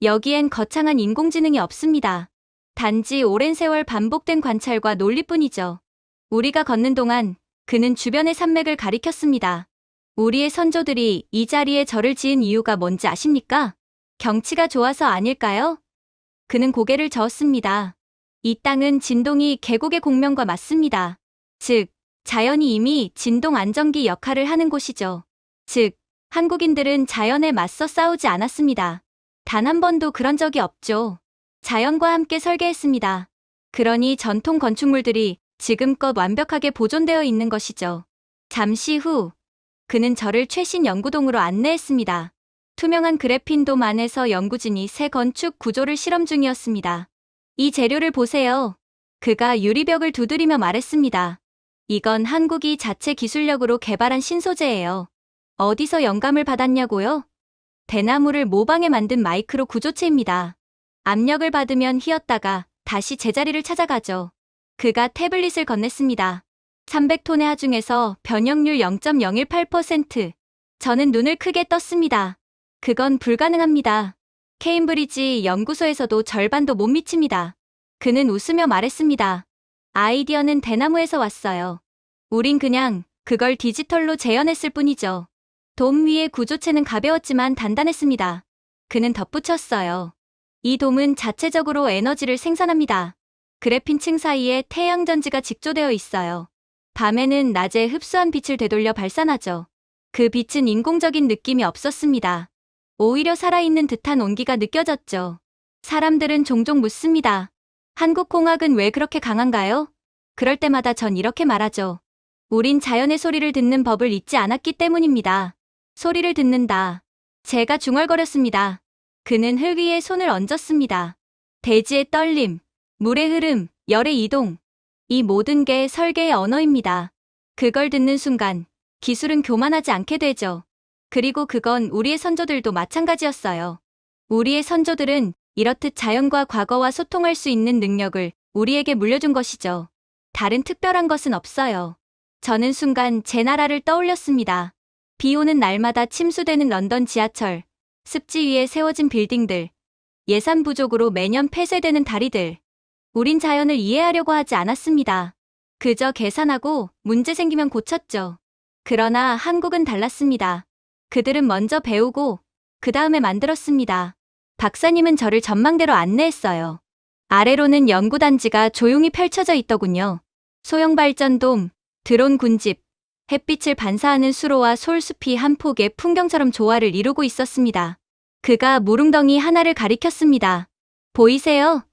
여기엔 거창한 인공지능이 없습니다. 단지 오랜 세월 반복된 관찰과 논리뿐이죠. 우리가 걷는 동안 그는 주변의 산맥을 가리켰습니다. 우리의 선조들이 이 자리에 절을 지은 이유가 뭔지 아십니까? 경치가 좋아서 아닐까요? 그는 고개를 저었습니다. 이 땅은 진동이 계곡의 공명과 맞습니다. 즉, 자연이 이미 진동 안정기 역할을 하는 곳이죠. 즉, 한국인들은 자연에 맞서 싸우지 않았습니다. 단 한 번도 그런 적이 없죠. 자연과 함께 설계했습니다. 그러니 전통 건축물들이 지금껏 완벽하게 보존되어 있는 것이죠. 잠시 후, 그는 저를 최신 연구동으로 안내했습니다. 투명한 그래핀돔 안에서 연구진이 새 건축 구조를 실험 중이었습니다. 이 재료를 보세요. 그가 유리벽을 두드리며 말했습니다. 이건 한국이 자체 기술력으로 개발한 신소재예요. 어디서 영감을 받았냐고요? 대나무를 모방해 만든 마이크로 구조체입니다. 압력을 받으면 휘었다가 다시 제자리를 찾아가죠. 그가 태블릿을 건넸습니다. 300톤의 하중에서 변형률 0.018%. 저는 눈을 크게 떴습니다. 그건 불가능합니다. 케임브리지 연구소에서도 절반도 못 미칩니다. 그는 웃으며 말했습니다. 아이디어는 대나무에서 왔어요. 우린 그냥 그걸 디지털로 재현했을 뿐이죠. 돔 위의 구조체는 가벼웠지만 단단했습니다. 그는 덧붙였어요. 이 돔은 자체적으로 에너지를 생산합니다. 그래핀 층 사이에 태양전지가 직조되어 있어요. 밤에는 낮에 흡수한 빛을 되돌려 발산하죠. 그 빛은 인공적인 느낌이 없었습니다. 오히려 살아있는 듯한 온기가 느껴졌죠. 사람들은 종종 묻습니다. 한국 공학은 왜 그렇게 강한가요? 그럴 때마다 전 이렇게 말하죠. 우린 자연의 소리를 듣는 법을 잊지 않았기 때문입니다. 소리를 듣는다. 제가 중얼거렸습니다. 그는 흙 위에 손을 얹었습니다. 대지의 떨림, 물의 흐름, 열의 이동. 이 모든 게 설계의 언어입니다. 그걸 듣는 순간 기술은 교만하지 않게 되죠. 그리고 그건 우리의 선조들도 마찬가지였어요. 우리의 선조들은 이렇듯 자연과 과거와 소통할 수 있는 능력을 우리에게 물려준 것이죠. 다른 특별한 것은 없어요. 저는 순간 제 나라를 떠올렸습니다. 비 오는 날마다 침수되는 런던 지하철, 습지 위에 세워진 빌딩들, 예산 부족으로 매년 폐쇄되는 다리들. 우린 자연을 이해하려고 하지 않았습니다. 그저 계산하고 문제 생기면 고쳤죠. 그러나 한국은 달랐습니다. 그들은 먼저 배우고 그 다음에 만들었습니다. 박사님은 저를 전망대로 안내했어요. 아래로는 연구단지가 조용히 펼쳐져 있더군요. 소형 발전돔, 드론 군집, 햇빛을 반사하는 수로와 솔숲이 한 폭의 풍경처럼 조화를 이루고 있었습니다. 그가 무릉덩이 하나를 가리켰습니다. 보이세요?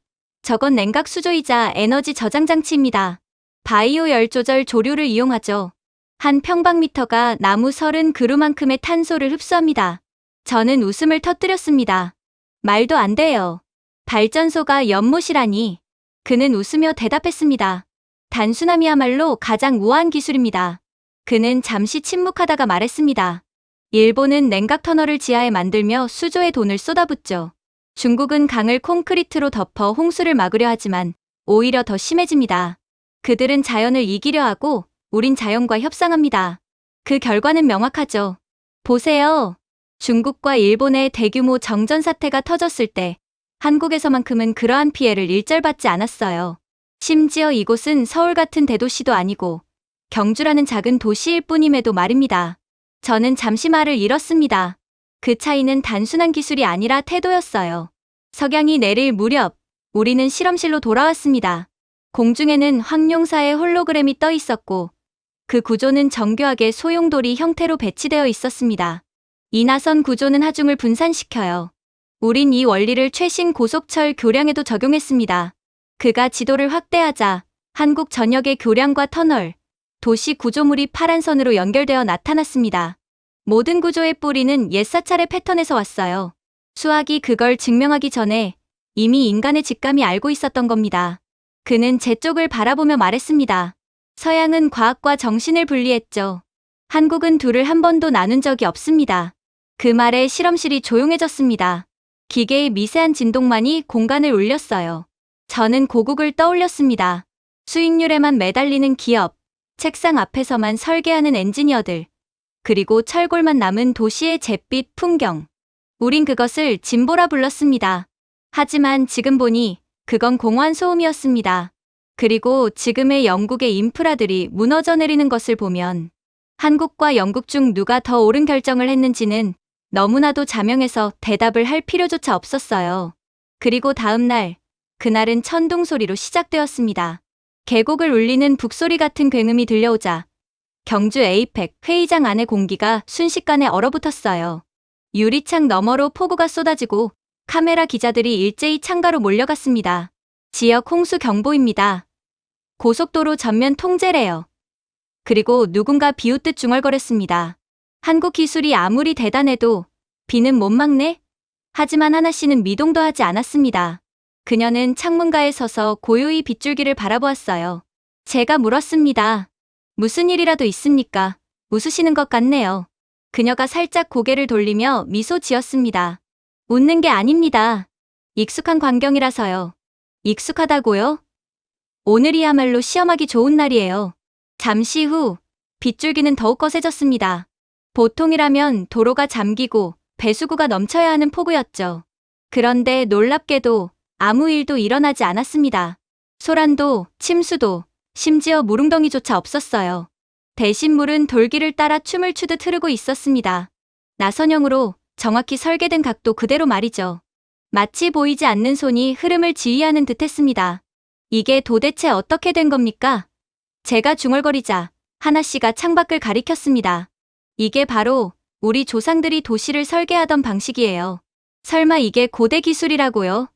저건 냉각 수조이자 에너지 저장 장치입니다. 바이오 열 조절 조류를 이용하죠. 한 평방미터가 나무 30그루만큼의 탄소를 흡수합니다. 저는 웃음을 터뜨렸습니다. 말도 안 돼요. 발전소가 연못이라니. 그는 웃으며 대답했습니다. 단순함이야말로 가장 우아한 기술입니다. 그는 잠시 침묵하다가 말했습니다. 일본은 냉각터널을 지하에 만들며 수조의 돈을 쏟아붓죠. 중국은 강을 콘크리트로 덮어 홍수를 막으려 하지만 오히려 더 심해집니다. 그들은 자연을 이기려 하고 우린 자연과 협상합니다. 그 결과는 명확하죠. 보세요. 중국과 일본의 대규모 정전 사태가 터졌을 때 한국에서만큼은 그러한 피해를 일절받지 않았어요. 심지어 이곳은 서울 같은 대도시도 아니고 경주라는 작은 도시일 뿐임에도 말입니다. 저는 잠시 말을 잃었습니다. 그 차이는 단순한 기술이 아니라 태도였어요. 석양이 내릴 무렵 우리는 실험실로 돌아왔습니다. 공중에는 황룡사의 홀로그램이 떠 있었고 그 구조는 정교하게 소용돌이 형태로 배치되어 있었습니다. 이 나선 구조는 하중을 분산시켜요. 우린 이 원리를 최신 고속철 교량에도 적용했습니다. 그가 지도를 확대하자 한국 전역의 교량과 터널, 도시 구조물이 파란 선으로 연결되어 나타났습니다. 모든 구조의 뿌리는 옛사찰의 패턴에서 왔어요. 수학이 그걸 증명하기 전에 이미 인간의 직감이 알고 있었던 겁니다. 그는 제 쪽을 바라보며 말했습니다. 서양은 과학과 정신을 분리했죠. 한국은 둘을 한 번도 나눈 적이 없습니다. 그 말에 실험실이 조용해졌습니다. 기계의 미세한 진동만이 공간을 울렸어요. 저는 고국을 떠올렸습니다. 수익률에만 매달리는 기업, 책상 앞에서만 설계하는 엔지니어들, 그리고 철골만 남은 도시의 잿빛 풍경. 우린 그것을 진보라 불렀습니다. 하지만 지금 보니 그건 공허한 소음이었습니다. 그리고 지금의 영국의 인프라들이 무너져 내리는 것을 보면 한국과 영국 중 누가 더 옳은 결정을 했는지는 너무나도 자명해서 대답을 할 필요조차 없었어요. 그리고 다음 날, 그날은 천둥 소리로 시작되었습니다. 계곡을 울리는 북소리 같은 굉음이 들려오자 경주 에이펙 회의장 안의 공기가 순식간에 얼어붙었어요. 유리창 너머로 폭우가 쏟아지고 카메라 기자들이 일제히 창가로 몰려갔습니다. 지역 홍수 경보입니다. 고속도로 전면 통제래요. 그리고 누군가 비웃듯 중얼거렸습니다. 한국 기술이 아무리 대단해도 비는 못 막네? 하지만 하나 씨는 미동도 하지 않았습니다. 그녀는 창문가에 서서 고요히 빗줄기를 바라보았어요. 제가 물었습니다. 무슨 일이라도 있습니까? 웃으시는 것 같네요. 그녀가 살짝 고개를 돌리며 미소 지었습니다. 웃는 게 아닙니다. 익숙한 광경이라서요. 익숙하다고요? 오늘이야말로 시험하기 좋은 날이에요. 잠시 후 빗줄기는 더욱 거세졌습니다. 보통이라면 도로가 잠기고 배수구가 넘쳐야 하는 폭우였죠. 그런데 놀랍게도 아무 일도 일어나지 않았습니다. 소란도, 침수도, 심지어 물웅덩이조차 없었어요. 대신 물은 돌길을 따라 춤을 추듯 흐르고 있었습니다. 나선형으로 정확히 설계된 각도 그대로 말이죠. 마치 보이지 않는 손이 흐름을 지휘하는 듯 했습니다. 이게 도대체 어떻게 된 겁니까? 제가 중얼거리자 하나 씨가 창밖을 가리켰습니다. 이게 바로 우리 조상들이 도시를 설계하던 방식이에요. 설마 이게 고대 기술이라고요?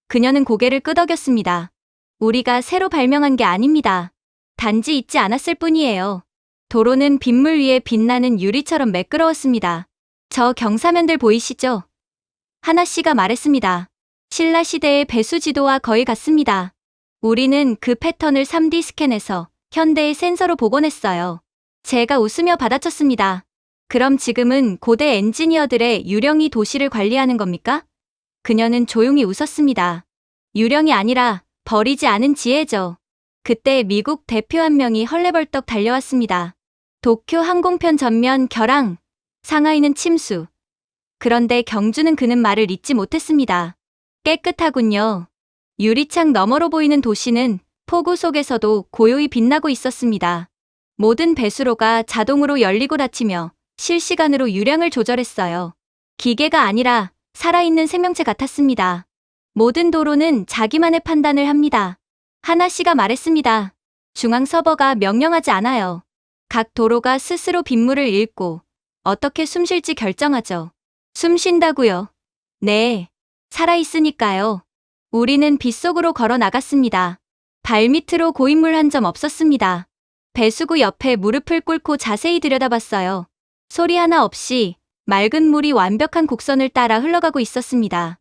그녀는 고개를 끄덕였습니다. 우리가 새로 발명한 게 아닙니다. 단지 잊지 않았을 뿐이에요. 도로는 빗물 위에 빛나는 유리처럼 매끄러웠습니다. 저 경사면들 보이시죠? 하나 씨가 말했습니다. 신라 시대의 배수 지도와 거의 같습니다. 우리는 그 패턴을 3D 스캔해서 현대의 센서로 복원했어요. 제가 웃으며 받아쳤습니다. 그럼 지금은 고대 엔지니어들의 유령이 도시를 관리하는 겁니까? 그녀는 조용히 웃었습니다. 유령이 아니라 버리지 않은 지혜죠. 그때 미국 대표 한 명이 헐레벌떡 달려왔습니다. 도쿄 항공편 전면 결항, 상하이는 침수. 그런데 경주는 그는 말을 잊지 못했습니다. 깨끗하군요. 유리창 너머로 보이는 도시는 폭우 속에서도 고요히 빛나고 있었습니다. 모든 배수로가 자동으로 열리고 닫히며 실시간으로 유량을 조절했어요. 기계가 아니라 살아있는 생명체 같았습니다. 모든 도로는 자기만의 판단을 합니다. 하나 씨가 말했습니다. 중앙 서버가 명령하지 않아요. 각 도로가 스스로 빗물을 읽고 어떻게 숨 쉴지 결정하죠. 숨 쉰다고요? 네. 살아있으니까요. 우리는 빗속으로 걸어 나갔습니다. 발밑으로 고인물 한 점 없었습니다. 배수구 옆에 무릎을 꿇고 자세히 들여다봤어요. 소리 하나 없이 맑은 물이 완벽한 곡선을 따라 흘러가고 있었습니다.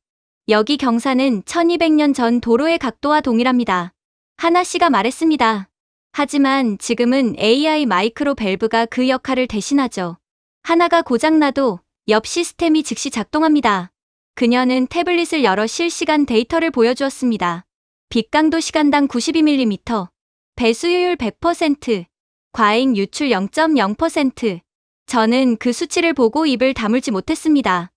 여기 경사는 1200년 전 도로의 각도와 동일합니다. 하나 씨가 말했습니다. 하지만 지금은 AI 마이크로 밸브가 그 역할을 대신하죠. 하나가 고장나도 옆 시스템이 즉시 작동합니다. 그녀는 태블릿을 열어 실시간 데이터를 보여주었습니다. 빛강도 시간당 92mm, 배수율 100%, 과잉 유출 0.0%. 저는 그 수치를 보고 입을 다물지 못했습니다.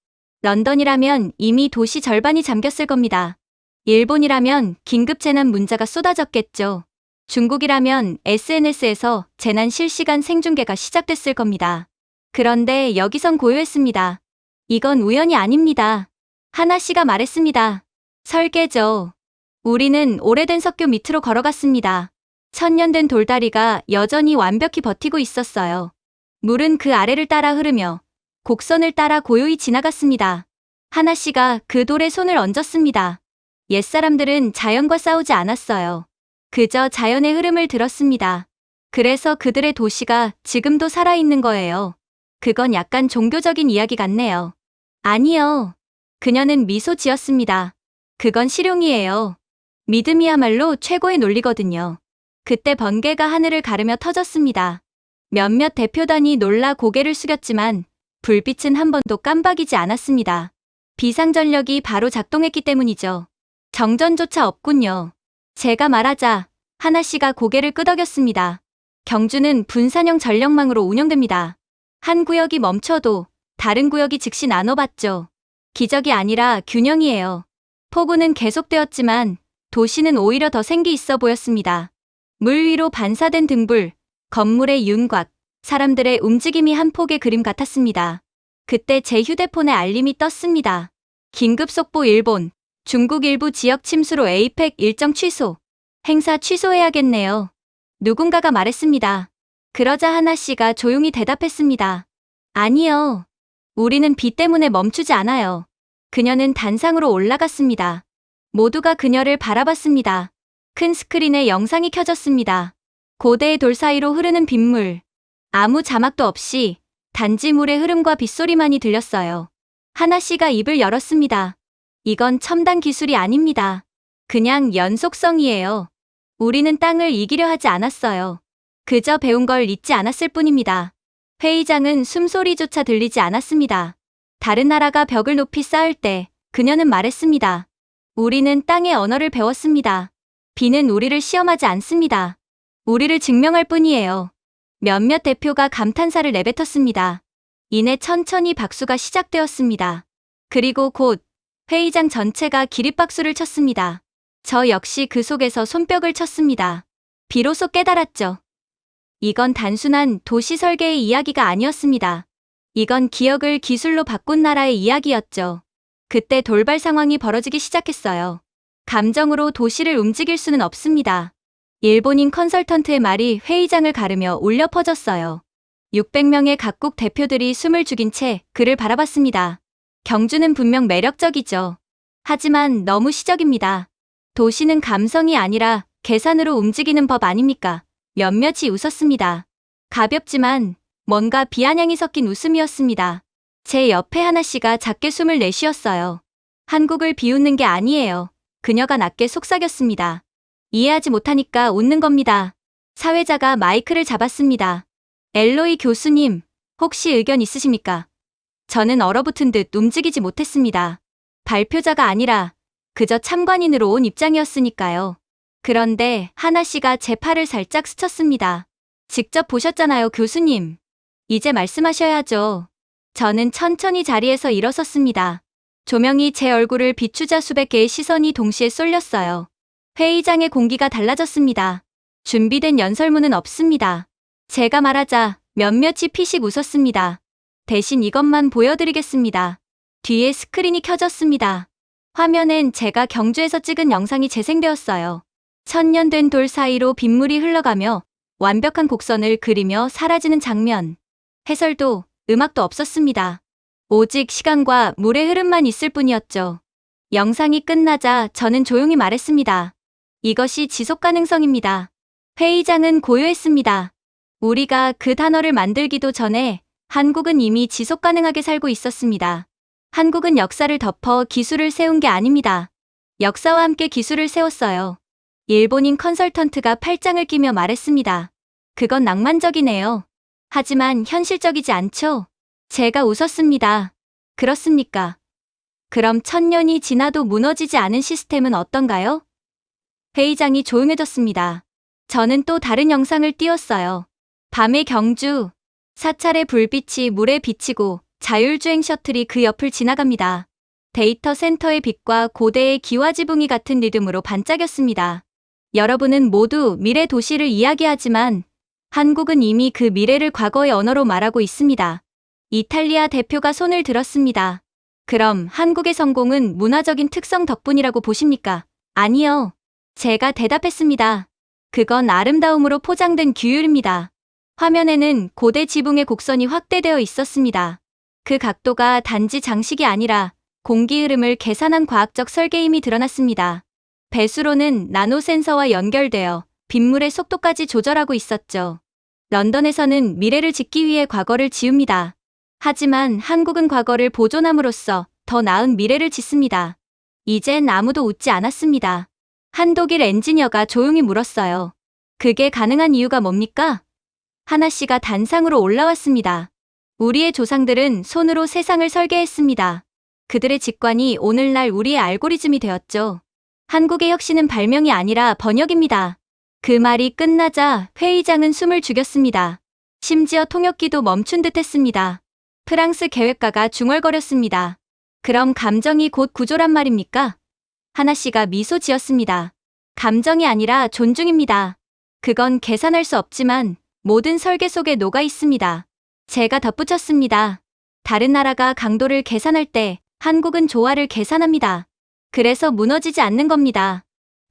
런던이라면 이미 도시 절반이 잠겼을 겁니다. 일본이라면 긴급 재난 문자가 쏟아졌겠죠. 중국이라면 SNS에서 재난 실시간 생중계가 시작됐을 겁니다. 그런데 여기선 고요했습니다. 이건 우연이 아닙니다. 하나 씨가 말했습니다. 설계죠. 우리는 오래된 석교 밑으로 걸어갔습니다. 1000년 된 돌다리가 여전히 완벽히 버티고 있었어요. 물은 그 아래를 따라 흐르며 곡선을 따라 고요히 지나갔습니다. 하나 씨가 그 돌에 손을 얹었습니다. 옛사람들은 자연과 싸우지 않았어요. 그저 자연의 흐름을 들었습니다. 그래서 그들의 도시가 지금도 살아있는 거예요. 그건 약간 종교적인 이야기 같네요. 아니요. 그녀는 미소 지었습니다. 그건 실용이에요. 믿음이야말로 최고의 논리거든요. 그때 번개가 하늘을 가르며 터졌습니다. 몇몇 대표단이 놀라 고개를 숙였지만 불빛은 한 번도 깜박이지 않았습니다. 비상전력이 바로 작동했기 때문이죠. 정전조차 없군요. 제가 말하자 하나 씨가 고개를 끄덕였습니다. 경주는 분산형 전력망으로 운영됩니다. 한 구역이 멈춰도 다른 구역이 즉시 나눠받죠. 기적이 아니라 균형이에요. 폭우는 계속되었지만 도시는 오히려 더 생기 있어 보였습니다. 물 위로 반사된 등불, 건물의 윤곽, 사람들의 움직임이 한 폭의 그림 같았습니다. 그때 제 휴대폰에 알림이 떴습니다. 긴급 속보 일본, 중국 일부 지역 침수로 에이펙 일정 취소. 행사 취소해야겠네요. 누군가가 말했습니다. 그러자 하나 씨가 조용히 대답했습니다. 아니요. 우리는 비 때문에 멈추지 않아요. 그녀는 단상으로 올라갔습니다. 모두가 그녀를 바라봤습니다. 큰 스크린에 영상이 켜졌습니다. 고대의 돌 사이로 흐르는 빗물. 아무 자막도 없이 단지 물의 흐름과 빗소리만이 들렸어요. 하나 씨가 입을 열었습니다. 이건 첨단 기술이 아닙니다. 그냥 연속성이에요. 우리는 땅을 이기려 하지 않았어요. 그저 배운 걸 잊지 않았을 뿐입니다. 회의장은 숨소리조차 들리지 않았습니다. 다른 나라가 벽을 높이 쌓을 때 그녀는 말했습니다. 우리는 땅의 언어를 배웠습니다. 비는 우리를 시험하지 않습니다. 우리를 증명할 뿐이에요. 몇몇 대표가 감탄사를 내뱉었습니다. 이내 천천히 박수가 시작되었습니다. 그리고 곧 회의장 전체가 기립박수를 쳤습니다. 저 역시 그 속에서 손뼉을 쳤습니다. 비로소 깨달았죠. 이건 단순한 도시 설계의 이야기가 아니었습니다. 이건 기억을 기술로 바꾼 나라의 이야기였죠. 그때 돌발 상황이 벌어지기 시작했어요. 감정으로 도시를 움직일 수는 없습니다. 일본인 컨설턴트의 말이 회의장을 가르며 울려 퍼졌어요. 600명의 각국 대표들이 숨을 죽인 채 그를 바라봤습니다. 경주는 분명 매력적이죠. 하지만 너무 시적입니다. 도시는 감성이 아니라 계산으로 움직이는 법 아닙니까? 몇몇이 웃었습니다. 가볍지만 뭔가 비아냥이 섞인 웃음이었습니다. 제 옆에 하나 씨가 작게 숨을 내쉬었어요. 한국을 비웃는 게 아니에요. 그녀가 낮게 속삭였습니다. 이해하지 못하니까 웃는 겁니다. 사회자가 마이크를 잡았습니다. 엘로이 교수님, 혹시 의견 있으십니까? 저는 얼어붙은 듯 움직이지 못했습니다. 발표자가 아니라 그저 참관인으로 온 입장이었으니까요. 그런데 하나 씨가 제 팔을 살짝 스쳤습니다. 직접 보셨잖아요, 교수님. 이제 말씀하셔야죠. 저는 천천히 자리에서 일어섰습니다. 조명이 제 얼굴을 비추자 수백 개의 시선이 동시에 쏠렸어요. 회의장의 공기가 달라졌습니다. 준비된 연설문은 없습니다. 제가 말하자 몇몇이 피식 웃었습니다. 대신 이것만 보여드리겠습니다. 뒤에 스크린이 켜졌습니다. 화면엔 제가 경주에서 찍은 영상이 재생되었어요. 1000년 된 돌 사이로 빗물이 흘러가며 완벽한 곡선을 그리며 사라지는 장면. 해설도 음악도 없었습니다. 오직 시간과 물의 흐름만 있을 뿐이었죠. 영상이 끝나자 저는 조용히 말했습니다. 이것이 지속 가능성입니다. 회의장은 고요했습니다. 우리가 그 단어를 만들기도 전에 한국은 이미 지속 가능하게 살고 있었습니다. 한국은 역사를 덮어 기술을 세운 게 아닙니다. 역사와 함께 기술을 세웠어요. 일본인 컨설턴트가 팔짱을 끼며 말했습니다. 그건 낭만적이네요. 하지만 현실적이지 않죠? 제가 웃었습니다. 그렇습니까? 그럼 1000년이 지나도 무너지지 않은 시스템은 어떤가요? 회의장이 조용해졌습니다. 저는 또 다른 영상을 띄웠어요. 밤의 경주. 사찰의 불빛이 물에 비치고 자율주행 셔틀이 그 옆을 지나갑니다. 데이터 센터의 빛과 고대의 기와지붕이 같은 리듬으로 반짝였습니다. 여러분은 모두 미래 도시를 이야기하지만 한국은 이미 그 미래를 과거의 언어로 말하고 있습니다. 이탈리아 대표가 손을 들었습니다. 그럼 한국의 성공은 문화적인 특성 덕분이라고 보십니까? 아니요. 제가 대답했습니다. 그건 아름다움으로 포장된 규율입니다. 화면에는 고대 지붕의 곡선이 확대되어 있었습니다. 그 각도가 단지 장식이 아니라 공기 흐름을 계산한 과학적 설계임이 드러났습니다. 배수로는 나노 센서와 연결되어 빗물의 속도까지 조절하고 있었죠. 런던에서는 미래를 짓기 위해 과거를 지웁니다. 하지만 한국은 과거를 보존함으로써 더 나은 미래를 짓습니다. 이젠 아무도 웃지 않았습니다. 한 독일 엔지니어가 조용히 물었어요. 그게 가능한 이유가 뭡니까? 하나 씨가 단상으로 올라왔습니다. 우리의 조상들은 손으로 세상을 설계했습니다. 그들의 직관이 오늘날 우리의 알고리즘이 되었죠. 한국의 혁신은 발명이 아니라 번역입니다. 그 말이 끝나자 회의장은 숨을 죽였습니다. 심지어 통역기도 멈춘 듯 했습니다. 프랑스 계획가가 중얼거렸습니다. 그럼 감정이 곧 구조란 말입니까? 하나 씨가 미소 지었습니다. 감정이 아니라 존중입니다. 그건 계산할 수 없지만 모든 설계 속에 녹아 있습니다. 제가 덧붙였습니다. 다른 나라가 강도를 계산할 때 한국은 조화를 계산합니다. 그래서 무너지지 않는 겁니다.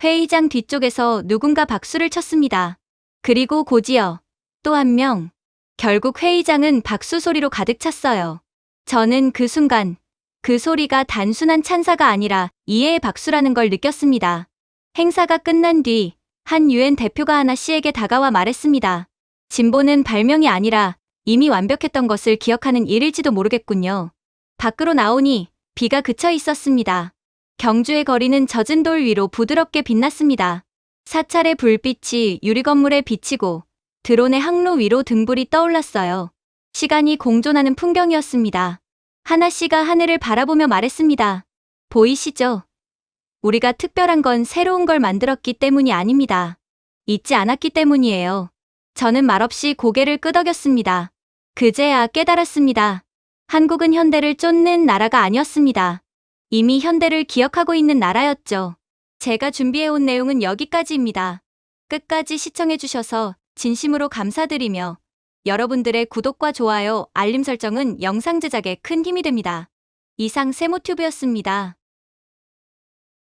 회의장 뒤쪽에서 누군가 박수를 쳤습니다. 그리고 곧이어 또 한 명. 결국 회의장은 박수 소리로 가득 찼어요. 저는 그 순간 그 소리가 단순한 찬사가 아니라 이해의 박수라는 걸 느꼈습니다. 행사가 끝난 뒤 한 유엔 대표가 하나 씨에게 다가와 말했습니다. 진보는 발명이 아니라 이미 완벽했던 것을 기억하는 일일지도 모르겠군요. 밖으로 나오니 비가 그쳐 있었습니다. 경주의 거리는 젖은 돌 위로 부드럽게 빛났습니다. 사찰의 불빛이 유리 건물에 비치고 드론의 항로 위로 등불이 떠올랐어요. 시간이 공존하는 풍경이었습니다. 하나 씨가 하늘을 바라보며 말했습니다. 보이시죠? 우리가 특별한 건 새로운 걸 만들었기 때문이 아닙니다. 잊지 않았기 때문이에요. 저는 말없이 고개를 끄덕였습니다. 그제야 깨달았습니다. 한국은 현대를 쫓는 나라가 아니었습니다. 이미 현대를 기억하고 있는 나라였죠. 제가 준비해온 내용은 여기까지입니다. 끝까지 시청해주셔서 진심으로 감사드리며 여러분들의 구독과 좋아요, 알림 설정은 영상 제작에 큰 힘이 됩니다. 이상 세모튜브였습니다.